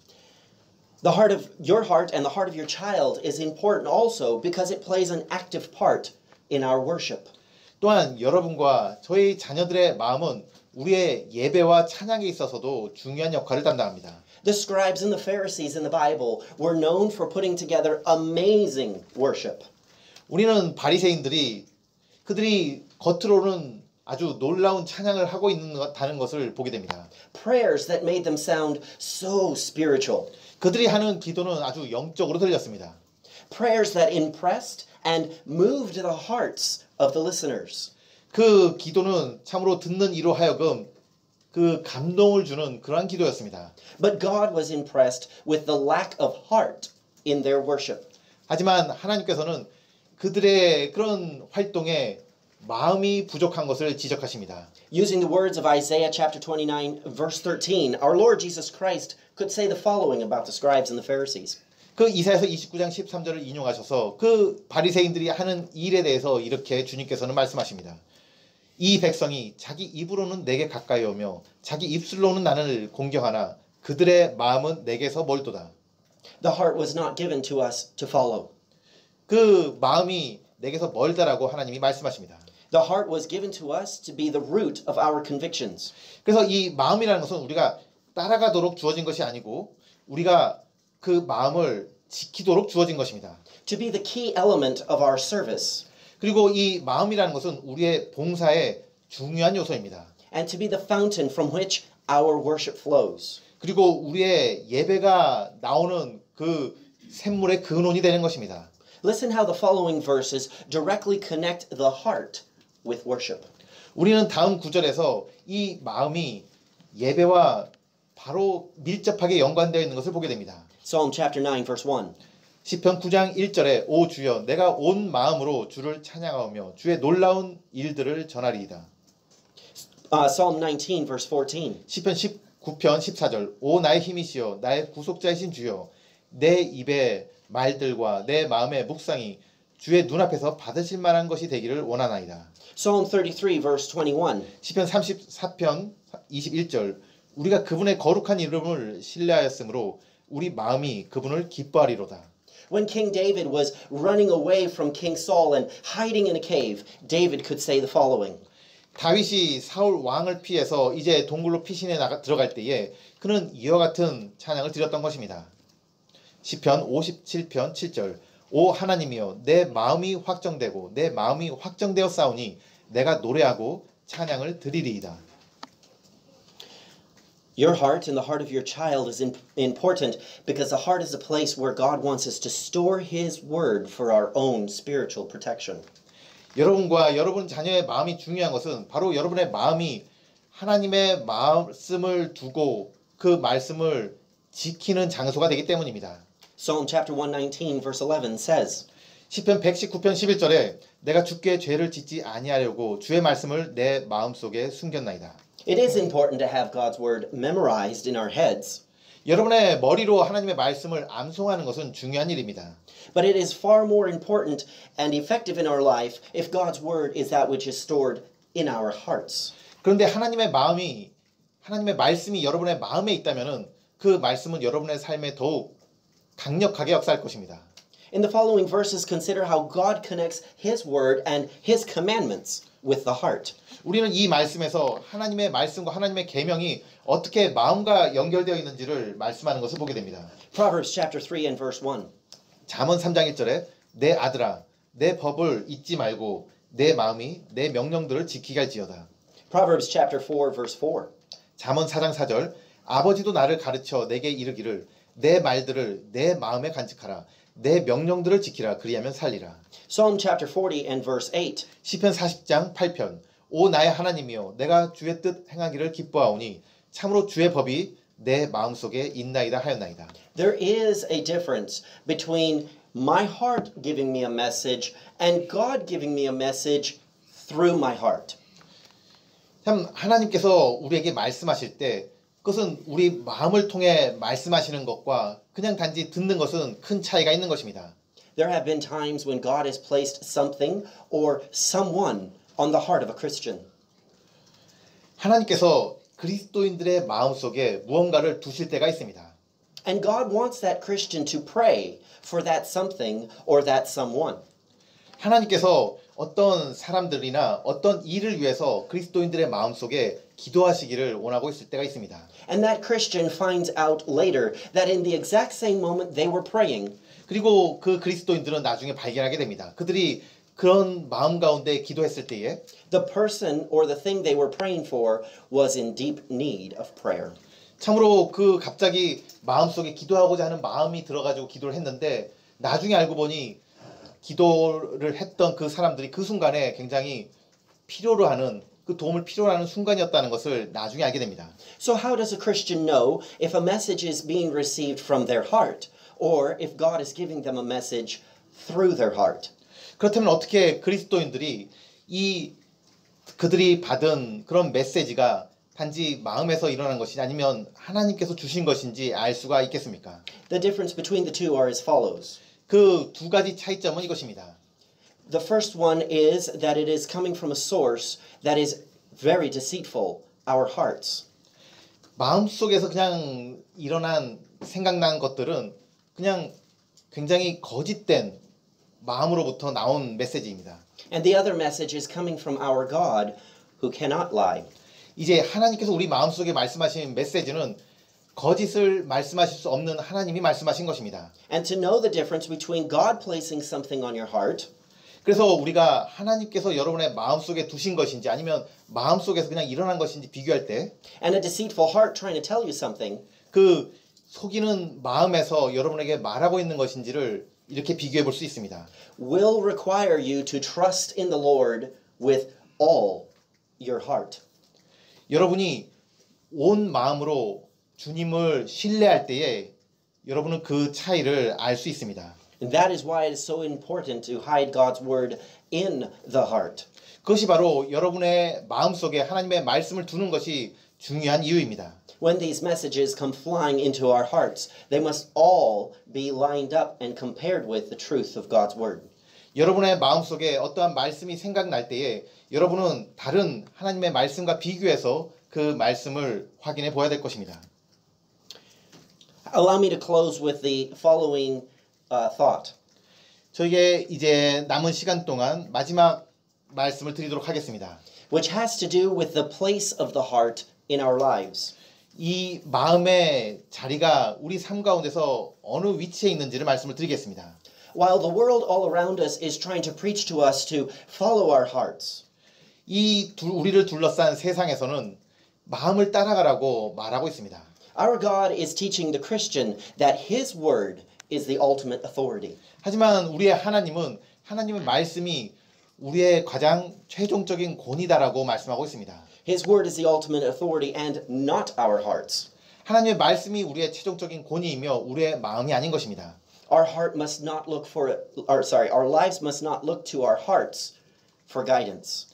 The heart of your heart and the heart of your child is important also because it plays an active part in our worship. 또한 여러분과 저희 자녀들의 마음은 우리의 예배와 찬양에 있어서도 중요한 역할을 담당합니다. The scribes and the Pharisees in the Bible were known for putting together amazing worship. 우리는 바리새인들이 그들이 겉으로는 아주 놀라운 찬양을 하고 있다는 것을 보게 됩니다. Prayers that made them sound so spiritual. 그들이 하는 기도는 아주 영적으로 들렸습니다. Prayers that impressed and moved the hearts of the listeners. 그 기도는 참으로 듣는 이로 하여금 그 감동을 주는 그러한 기도였습니다. But God was impressed with the lack of heart in their worship. 하지만 하나님께서는 그들의 그런 활동에 마음이 부족한 것을 지적하십니다. Using the words of Isaiah chapter 29 verse 13, our Lord Jesus Christ could say the following about the scribes and the Pharisees. 그 이사야서 29장 13절을 인용하셔서 그 바리새인들이 하는 일에 대해서 이렇게 주님께서는 말씀하십니다. 이 백성이 자기 입으로는 내게 가까이 오며 자기 입술로는 나를 공경하나 그들의 마음은 내게서 멀도다. The heart was not given to us to follow. 그 마음이 내게서 멀다라고 하나님이 말씀하십니다. The heart was given to us to be the root of our convictions. 그래서 이 마음이라는 것은 우리가 따라가도록 주어진 것이 아니고 우리가 그 마음을 지키도록 주어진 것입니다. To be the key element of our service. 그리고 이 마음이라는 것은 우리의 봉사의 중요한 요소입니다. And to be the fountain from which our worship flows. 그리고 우리의 예배가 나오는 그 샘물의 근원이 되는 것입니다. Listen how the following verses directly connect the heart with worship. 우리는 다음 구절에서 이 마음이 예배와 바로 밀접하게 연관되어 있는 것을 보게 됩니다. Psalm chapter 9 verse 1. 시편 9장 1절에 오 주여 내가 온 마음으로 주를 찬양하오며 주의 놀라운 일들을 전하리이다. Psalm 19 verse 14. 시편 19편 14절 오 나의 힘이시여 나의 구속자이신 주여 내 입의 말들과 내 마음의 묵상이 주의 눈앞에서 받으실 만한 것이 되기를 원하나이다. Psalm 33 verse 21. 시편 34편 21절 우리가 그분의 거룩한 이름을 신뢰하였으므로 우리 마음이 그분을 기뻐하리로다. When King David was running away from King Saul and hiding in a cave, David could say the following. 다윗이 사울 왕을 피해서 이제 동굴로 피신해 들어갈 때에 그는 이와 같은 찬양을 드렸던 것입니다. 시편 57편 7절 오 하나님이여 내 마음이 확정되고 내 마음이 확정되어 싸우니 내가 노래하고 찬양을 드리리이다. Your heart and the heart of your child is important because the heart is a place where God wants us to store His word for our own spiritual protection. 여러분과 여러분 자녀의 마음이 중요한 것은 바로 여러분의 마음이 하나님의 말씀을 두고 그 말씀을 지키는 장소가 되기 때문입니다. Psalm chapter 119 verse 11 says, 시편 119편 11절에 내가 주께 죄를 짓지 아니하려고 주의 말씀을 내 마음속에 숨겼나이다. It is important to have God's word memorized in our heads. 여러분의 머리로 하나님의 말씀을 암송하는 것은 중요한 일입니다. But it is far more important and effective in our life if God's word is that which is stored in our hearts. 그런데 하나님의 말씀이 여러분의 마음에 있다면은 그 말씀은 여러분의 삶에 더욱 강력하게 역사할 것입니다. In the following verses, consider how God connects His word and His commandments with the heart. 우리는 이 말씀에서 하나님의 말씀과 하나님의 계명이 어떻게 마음과 연결되어 있는지를 말씀하는 것을 보게 됩니다. Proverbs chapter 3 and verse 1. 잠언 3장 1절에 내 아들아 내 법을 잊지 말고 내 마음이 내 명령들을 지키게 할지어다. Proverbs chapter 4 verse 4. 잠언 4장 4절 아버지도 나를 가르쳐 내게 이르기를 내 말들을 내 마음에 간직하라 내 명령들을 지키라 그리하면 살리라. Psalm chapter 40 and verse 8. 시편 40장 8편 오 나의 하나님이여 내가 주의 뜻 행하기를 기뻐하오니 참으로 주의 법이 내 마음속에 있나이다 하였나이다. There is a difference between my heart giving me a message and God giving me a message through my heart. 참 하나님께서 우리에게 말씀하실 때 그것은 우리 마음을 통해 말씀하시는 것과 그냥 단지 듣는 것은 큰 차이가 있는 것입니다. There have been times when God has placed something or someone on the heart of a Christian. 하나님께서 그리스도인들의 마음속에 무언가를 두실 때가 있습니다. And God wants that Christian to pray for that something or that someone. 하나님께서 어떤 사람들이나 어떤 일을 위해서 그리스도인들의 마음속에 기도하시기를 원하고 있을 때가 있습니다. And that Christian finds out later that in the exact same moment they were praying, 그리고 그 그리스도인들은 나중에 발견하게 됩니다. 그들이 그런 마음 가운데 기도했을 때에 the person or the thing they were praying for was in deep need of prayer. 참으로 그 갑자기 마음속에 기도하고자 하는 마음이 들어가지고 기도를 했는데 나중에 알고 보니 기도를 했던 그 사람들이 그 순간에 굉장히 필요로 하는 그 도움을 필요로 하는 순간이었다는 것을 나중에 알게 됩니다. So how does a Christian know if a message is being received from their heart or if God is giving them a message through their heart? 그렇다면 어떻게 그리스도인들이 그들이 받은 그런 메시지가 단지 마음에서 일어난 것이 아니면 하나님께서 주신 것인지 알 수가 있겠습니까? The difference between the two are as follows. 그 두 가지 차이점은 이것입니다. The first one is that it is coming from a source that is very deceitful, our hearts. 마음속에서 그냥 일어난 생각난 것들은 그냥 굉장히 거짓된 마음으로부터 나온 메시지입니다. And the other message is coming from our God who cannot lie. 이제 하나님께서 우리 마음속에 말씀하신 메시지는 거짓을 말씀하실 수 없는 하나님이 말씀하신 것입니다. And to know the difference between God placing something on your heart 그래서 우리가 하나님께서 여러분의 마음속에 두신 것인지 아니면 마음속에서 그냥 일어난 것인지 비교할 때 and a deceitful heart trying to tell you something, 그 속이는 마음에서 여러분에게 말하고 있는 것인지를 이렇게 비교해 볼 수 있습니다. will require you to trust in the Lord with all your heart. 여러분이 온 마음으로 주님을 신뢰할 때에 여러분은 그 차이를 알 수 있습니다. And that is why it is so important to hide God's word in the heart. 그것이 바로 여러분의 마음속에 하나님의 말씀을 두는 것이 중요한 이유입니다. When these messages come flying into our hearts, they must all be lined up and compared with the truth of God's word. 여러분의 마음속에 어떠한 말씀이 생각날 때에 여러분은 다른 하나님의 말씀과 비교해서 그 말씀을 확인해 보아야 될 것입니다. Allow me to close with the following thought. 저에게 이제 남은 시간 동안 마지막 말씀을 드리도록 하겠습니다. Which has to do with the place of the heart in our lives. 이 마음의 자리가 우리 삶 가운데서 어느 위치에 있는지를 말씀을 드리겠습니다. While the world all around us is trying to preach to us to follow our hearts, 우리를 둘러싼 세상에서는 마음을 따라가라고 말하고 있습니다. our God is teaching the Christian that His word is the ultimate authority. 하지만 우리의 하나님은 하나님의 말씀이 우리의 가장 최종적인 권위다라고 말씀하고 있습니다. His word is the ultimate authority and not our hearts. 하나님의 말씀이 우리의 최종적인 권위이며 우리의 마음이 아닌 것입니다. Our heart must not look for our lives must not look to our hearts for guidance.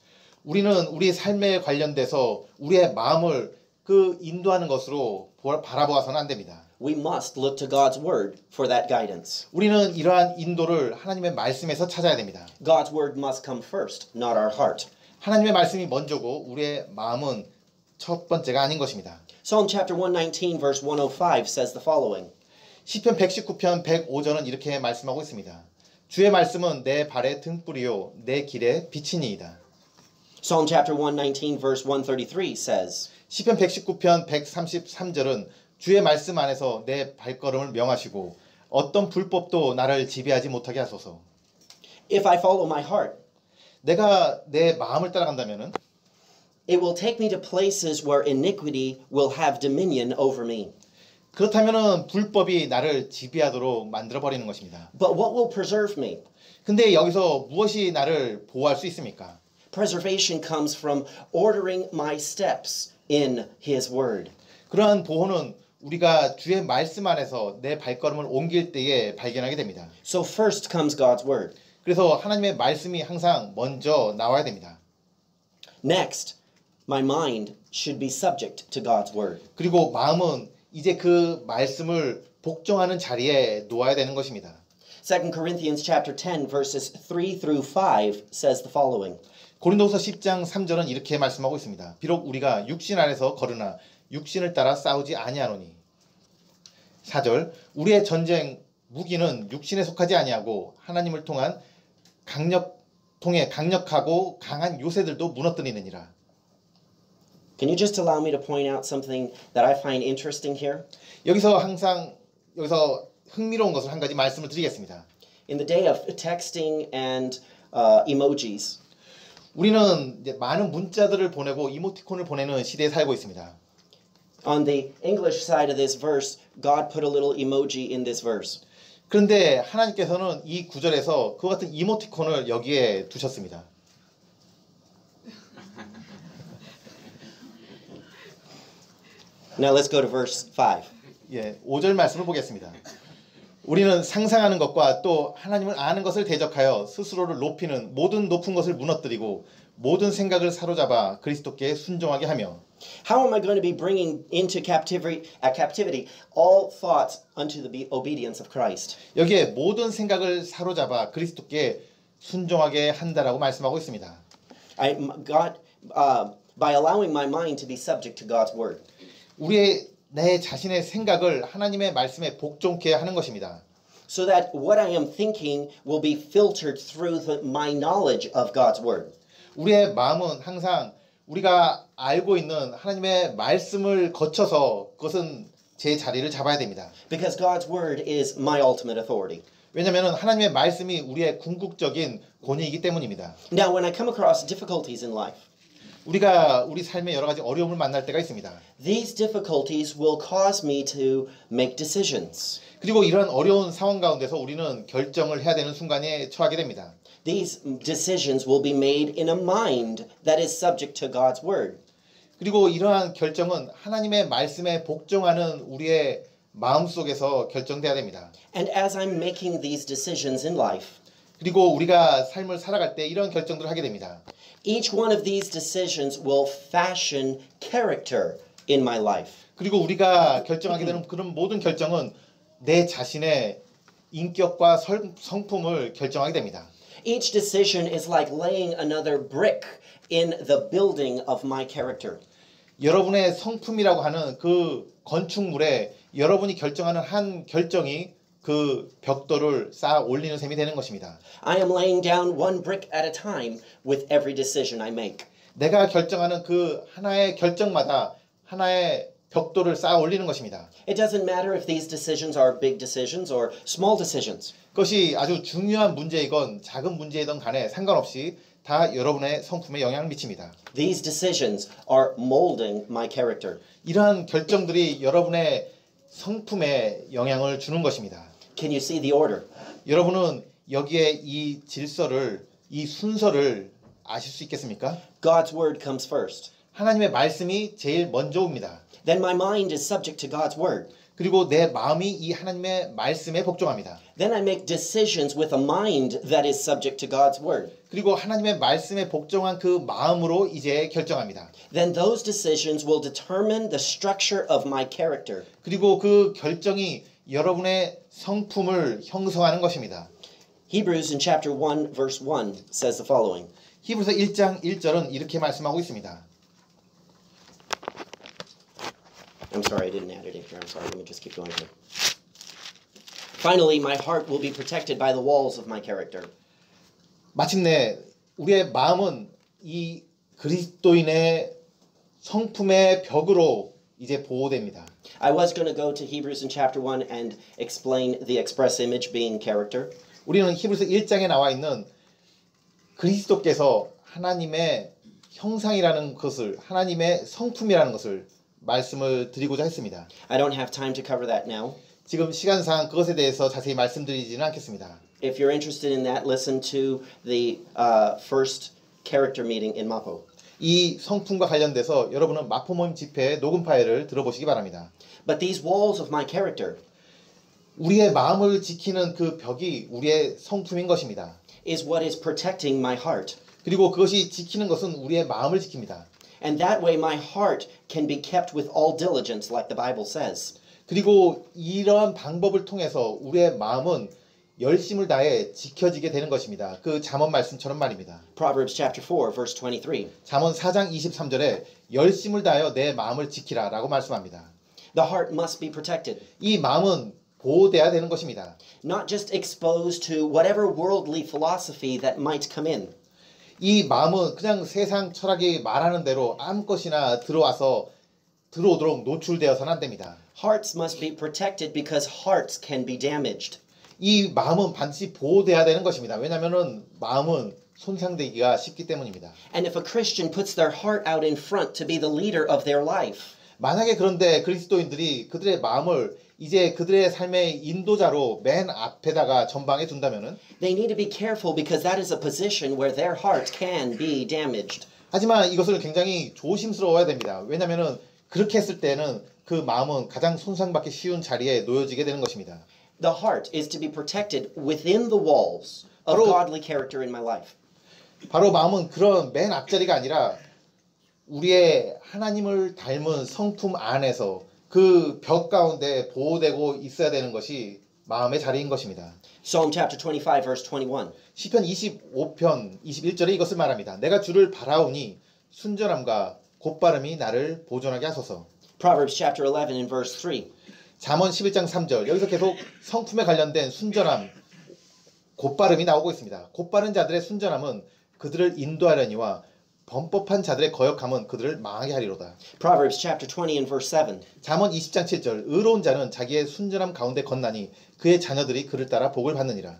우리는 우리 삶에 관련돼서 우리의 마음을 그 인도하는 것으로 바라보아서는 안 됩니다. We must look to God's word for that guidance. 우리는 이러한 인도를 하나님의 말씀에서 찾아야 됩니다. God's word must come first, not our heart. 하나님의 말씀이 먼저고 우리의 마음은 첫 번째가 아닌 것입니다. Psalm chapter 119 verse 105 says the following. 시편 119편 105절은 이렇게 말씀하고 있습니다. 주의 말씀은 내 발의 등불이요 내 길의 빛이니이다. Psalm chapter 119 verse 133 says, 시편 119편 133절은 주의 말씀 안에서 내 발걸음을 명하시고 어떤 불법도 나를 지배하지 못하게 하소서. If I follow my heart, 내가 내 마음을 따라간다면은 it will take me to places where iniquity will have dominion over me. 그렇다면은 불법이 나를 지배하도록 만들어 버리는 것입니다. But what will preserve me? 근데 여기서 무엇이 나를 보호할 수 있습니까? Preservation comes from ordering my steps in His Word. 그러한 보호는 우리가 주의 말씀 안에서 내 발걸음을 옮길 때에 발견하게 됩니다. So first comes God's Word. 그래서 하나님의 말씀이 항상 먼저 나와야 됩니다. Next, my mind should be subject to God's Word. 그리고 마음은 이제 그 말씀을 복종하는 자리에 놓아야 되는 것입니다. 2 Corinthians chapter 10 verses 3 through 5 says the following. 고린도후서 10장 3절은 이렇게 말씀하고 있습니다. 비록 우리가 육신 안에서 거르나 육신을 따라 싸우지 아니하노니. 4절 우리의 전쟁 무기는 육신에 속하지 아니하고 하나님을 통해 강력하고 강한 요새들도 무너뜨리느니라. Can you just allow me to point out something that I find interesting here? 여기서 흥미로운 것을 한 가지 말씀을 드리겠습니다. In the day of texting and emojis, 우리는 이제 많은 문자들을 보내고 이모티콘을 보내는 시대에 살고 있습니다. on the English side of this verse, God put a little emoji in this verse. 그런데 하나님께서는 이 구절에서 그와 같은 이모티콘을 여기에 두셨습니다. Now let's go to verse 5. 예, 5절 말씀을 보겠습니다. 우리는 상상하는 것과 또 하나님을 아는 것을 대적하여 스스로를 높이는 모든 높은 것을 무너뜨리고 모든 생각을 사로잡아 그리스도께 순종하게 하며 How am I going to be bringing into captivity all thoughts unto the obedience of Christ? 여기에 모든 생각을 사로잡아 그리스도께 순종하게 한다라고 말씀하고 있습니다. By allowing my mind to be subject to God's word. 내 자신의 생각을 하나님의 말씀에 복종케 하는 것입니다. So that what I am thinking will be filtered through my knowledge of God's word. 우리의 마음은 항상 우리가 알고 있는 하나님의 말씀을 거쳐서 그것은 제 자리를 잡아야 됩니다. Because God's word is my ultimate authority. 왜냐하면 하나님의 말씀이 우리의 궁극적인 권위이기 때문입니다. Now, when I come across difficulties in life, 우리가 우리 삶에 여러 가지 어려움을 만날 때가 있습니다. these difficulties will cause me to make decisions. 그리고 이런 어려운 상황 가운데서 우리는 결정을 해야 되는 순간에 처하게 됩니다. These decisions will be made in a mind that is subject to God's word. 그리고 이러한 결정은 하나님의 말씀에 복종하는 우리의 마음속에서 결정돼야 됩니다. And as I'm making these decisions in life, 그리고 우리가 삶을 살아갈 때 이런 결정들을 하게 됩니다. each one of these decisions will fashion character in my life. 그리고 우리가 결정하게 되는 그런 모든 결정은 내 자신의 인격과 성품을 결정하게 됩니다. Each decision is like laying another brick in the building of my character. 여러분의 성품이라고 하는 그 건축물에 여러분이 결정하는 한 결정이 그 벽돌을 쌓아 올리는 셈이 되는 것입니다. I am laying down one brick at a time with every decision I make. 내가 결정하는 그 하나의 결정마다 하나의 벽돌을 쌓아 올리는 것입니다. It doesn't matter if these decisions are big decisions or small decisions. 그것이 아주 중요한 문제이건 작은 문제이든 간에 상관없이 다 여러분의 성품에 영향을 미칩니다. These decisions are molding my character. 이러한 결정들이 여러분의 성품에 영향을 주는 것입니다. Can you see the order? 여러분은 여기에 이 질서를, 이 순서를 아실 수 있겠습니까? God's word comes first. 하나님의 말씀이 제일 먼저 옵니다. Then my mind is subject to God's word. 그리고 내 마음이 이 하나님의 말씀에 복종합니다. Then I make decisions with a mind that is subject to God's word. 그리고 하나님의 말씀에 복종한 그 마음으로 이제 결정합니다. Then those decisions will determine the structure of my character. 그리고 그 결정이 여러분의 성품을 형성하는 것입니다. Hebrews in chapter 1 verse 1 says the following. 히브리서 1장 1절은 이렇게 말씀하고 있습니다. I'm sorry, I didn't add it in here. I'm sorry. Let me just keep going here. Finally, my heart will be protected by the walls of my character. 마침내 우리의 마음은 이 그리스도인의 성품의 벽으로 이제 보호됩니다. I was going to go to Hebrews in chapter 1 and explain the express image being character. 우리는 히브리서 1장에 나와 있는 그리스도께서 하나님의 형상이라는 것을 하나님의 성품이라는 것을 말씀을 드리고자 했습니다. I don't have time to cover that now. 지금 시간상 그것에 대해서 자세히 말씀드리지는 않겠습니다. If you're interested in that, listen to the first character meeting in Mapo. 이 성품과 관련돼서 여러분은 마포 모임 집회 녹음 파일을 들어보시기 바랍니다. But these walls of my character 우리의 마음을 지키는 그 벽이 우리의 성품인 것입니다. is what is protecting my heart. 그리고 그것이 지키는 것은 우리의 마음을 지킵니다. And that way my heart can be kept with all diligence, like the Bible says. 그리고 이러한 방법을 통해서 우리의 마음은 열심을 다해 지켜지게 되는 것입니다. 그 잠언 말씀처럼 말입니다. Proverbs chapter 4, verse 23. 잠언 4장 23절에 열심을 다하여 내 마음을 지키라 라고 말씀합니다. The heart must be protected. 이 마음은 보호돼야 되는 것입니다. Not just exposed to whatever worldly philosophy that might come in. 이 마음은 그냥 세상 철학이 말하는 대로 아무 것이나 들어오도록 노출되어서는 안 됩니다. Hearts must be protected because hearts can be damaged. 이 마음은 반드시 보호돼야 되는 것입니다. 왜냐하면 마음은 손상되기가 쉽기 때문입니다. And if a Christian puts their heart out in front to be the leader of their life, 만약에 그런데 그리스도인들이 그들의 마음을 이제 그들의 삶의 인도자로 맨 앞에다가 전방에 둔다면은 they need to be careful because that is a position where their heart can be damaged. 하지만 이것을 굉장히 조심스러워야 됩니다. 왜냐하면은 그렇게 했을 때는 그 마음은 가장 손상받기 쉬운 자리에 놓여지게 되는 것입니다. The heart is to be protected within the walls of godly character in my life. 바로 마음은 그런 맨 앞자리가 아니라 우리의 하나님을 닮은 성품 안에서 그 벽 가운데 보호되고 있어야 되는 것이 마음의 자리인 것입니다. Psalm chapter 25 verse 21. 시편 25편 21절에 이것을 말합니다. 내가 주를 바라오니 순전함과 곧바름이 나를 보존하게 하소서. Proverbs chapter 11 and verse 3. 잠언 11장 3절 여기서 계속 성품에 관련된 순전함, 곧바름이 나오고 있습니다. 곧바른 자들의 순전함은 그들을 인도하려니와 범법한 자들의 거역함은 그들을 망하게 하리로다. Proverbs chapter 20 and verse 7. 잠언 20장 7절 의로운 자는 자기의 순전함 가운데 건나니 그의 자녀들이 그를 따라 복을 받느니라.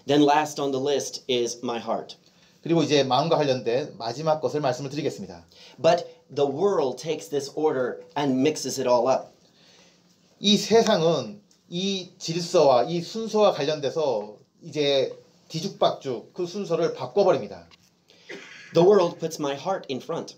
Then last on the list is my heart. 그리고 이제 마음과 관련된 마지막 것을 말씀을 드리겠습니다. But the world takes this order and mixes it all up. 이 세상은 이 질서와 이 순서와 관련돼서 이제 뒤죽박죽 그 순서를 바꿔버립니다. The world puts my heart in front.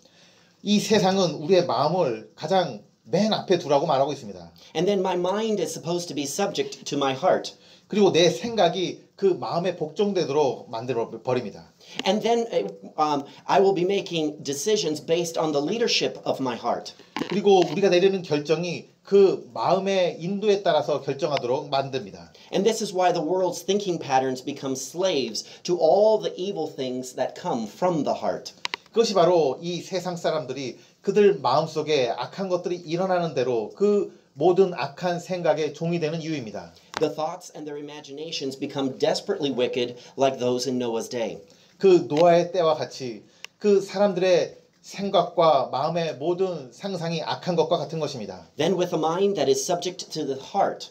이 세상은 우리의 마음을 가장 맨 앞에 두라고 말하고 있습니다. And then my mind is supposed to be subject to my heart. 그리고 내 생각이 그 마음에 복종되도록 만들어 버립니다. And then I will be making decisions based on the leadership of my heart. 그리고 우리가 내리는 결정이 그 마음의 인도에 따라서 결정하도록 만듭니다. And this is why the world's thinking patterns become slaves to all the evil things that come from the heart. 그것이 바로 이 세상 사람들이 그들 마음속에 악한 것들이 일어나는 대로 그 모든 악한 생각의 종이 되는 이유입니다. The thoughts and their imaginations become desperately wicked like those in Noah's day. 그 노아의 때와 같이 그 사람들의 생각과 마음의 모든 상상이 악한 것과 같은 것입니다. Then with a mind that is subject to the heart,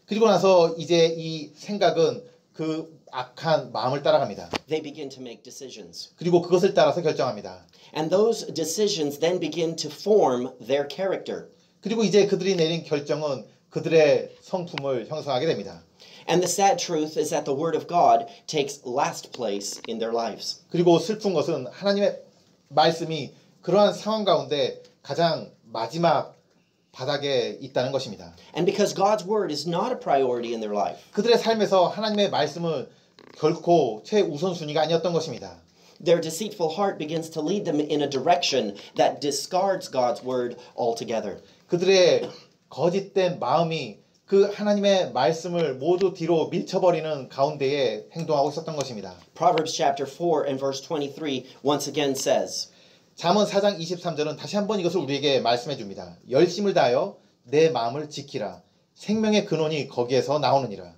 그리고 나서 이제 이 생각은 그 악한 마음을 따라갑니다. they begin to make decisions. 그리고 그것을 따라서 결정합니다. And those decisions then begin to form their character. 그리고 이제 그들이 내린 결정은 그들의 성품을 형성하게 됩니다. And the sad truth is that the Word of God takes last place in their lives. 그리고 슬픈 것은 하나님의 말씀이 그러한 상황 가운데 가장 마지막 바닥에 있다는 것입니다. And because God's Word is not a priority in their life, 그들의 삶에서 하나님의 말씀은 결코 최우선순위가 아니었던 것입니다. their deceitful heart begins to lead them in a direction that discards God's Word altogether. 그들의 거짓된 마음이 그 하나님의 말씀을 모두 뒤로 밀쳐버리는 가운데에 행동하고 있었던 것입니다. Proverbs chapter 4 and verse 23 once again says, 잠언 4장 23절은 다시 한번 이것을 우리에게 말씀해 줍니다. 열심을 다하여 내 마음을 지키라. 생명의 근원이 거기에서 나오느니라.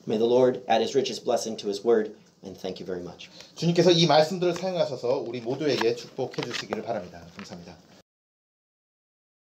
May the Lord add his richest blessing to his word, and thank you very much. 주님께서 이 말씀들을 사용하셔서 우리 모두에게 축복해 주시기를 바랍니다. 감사합니다.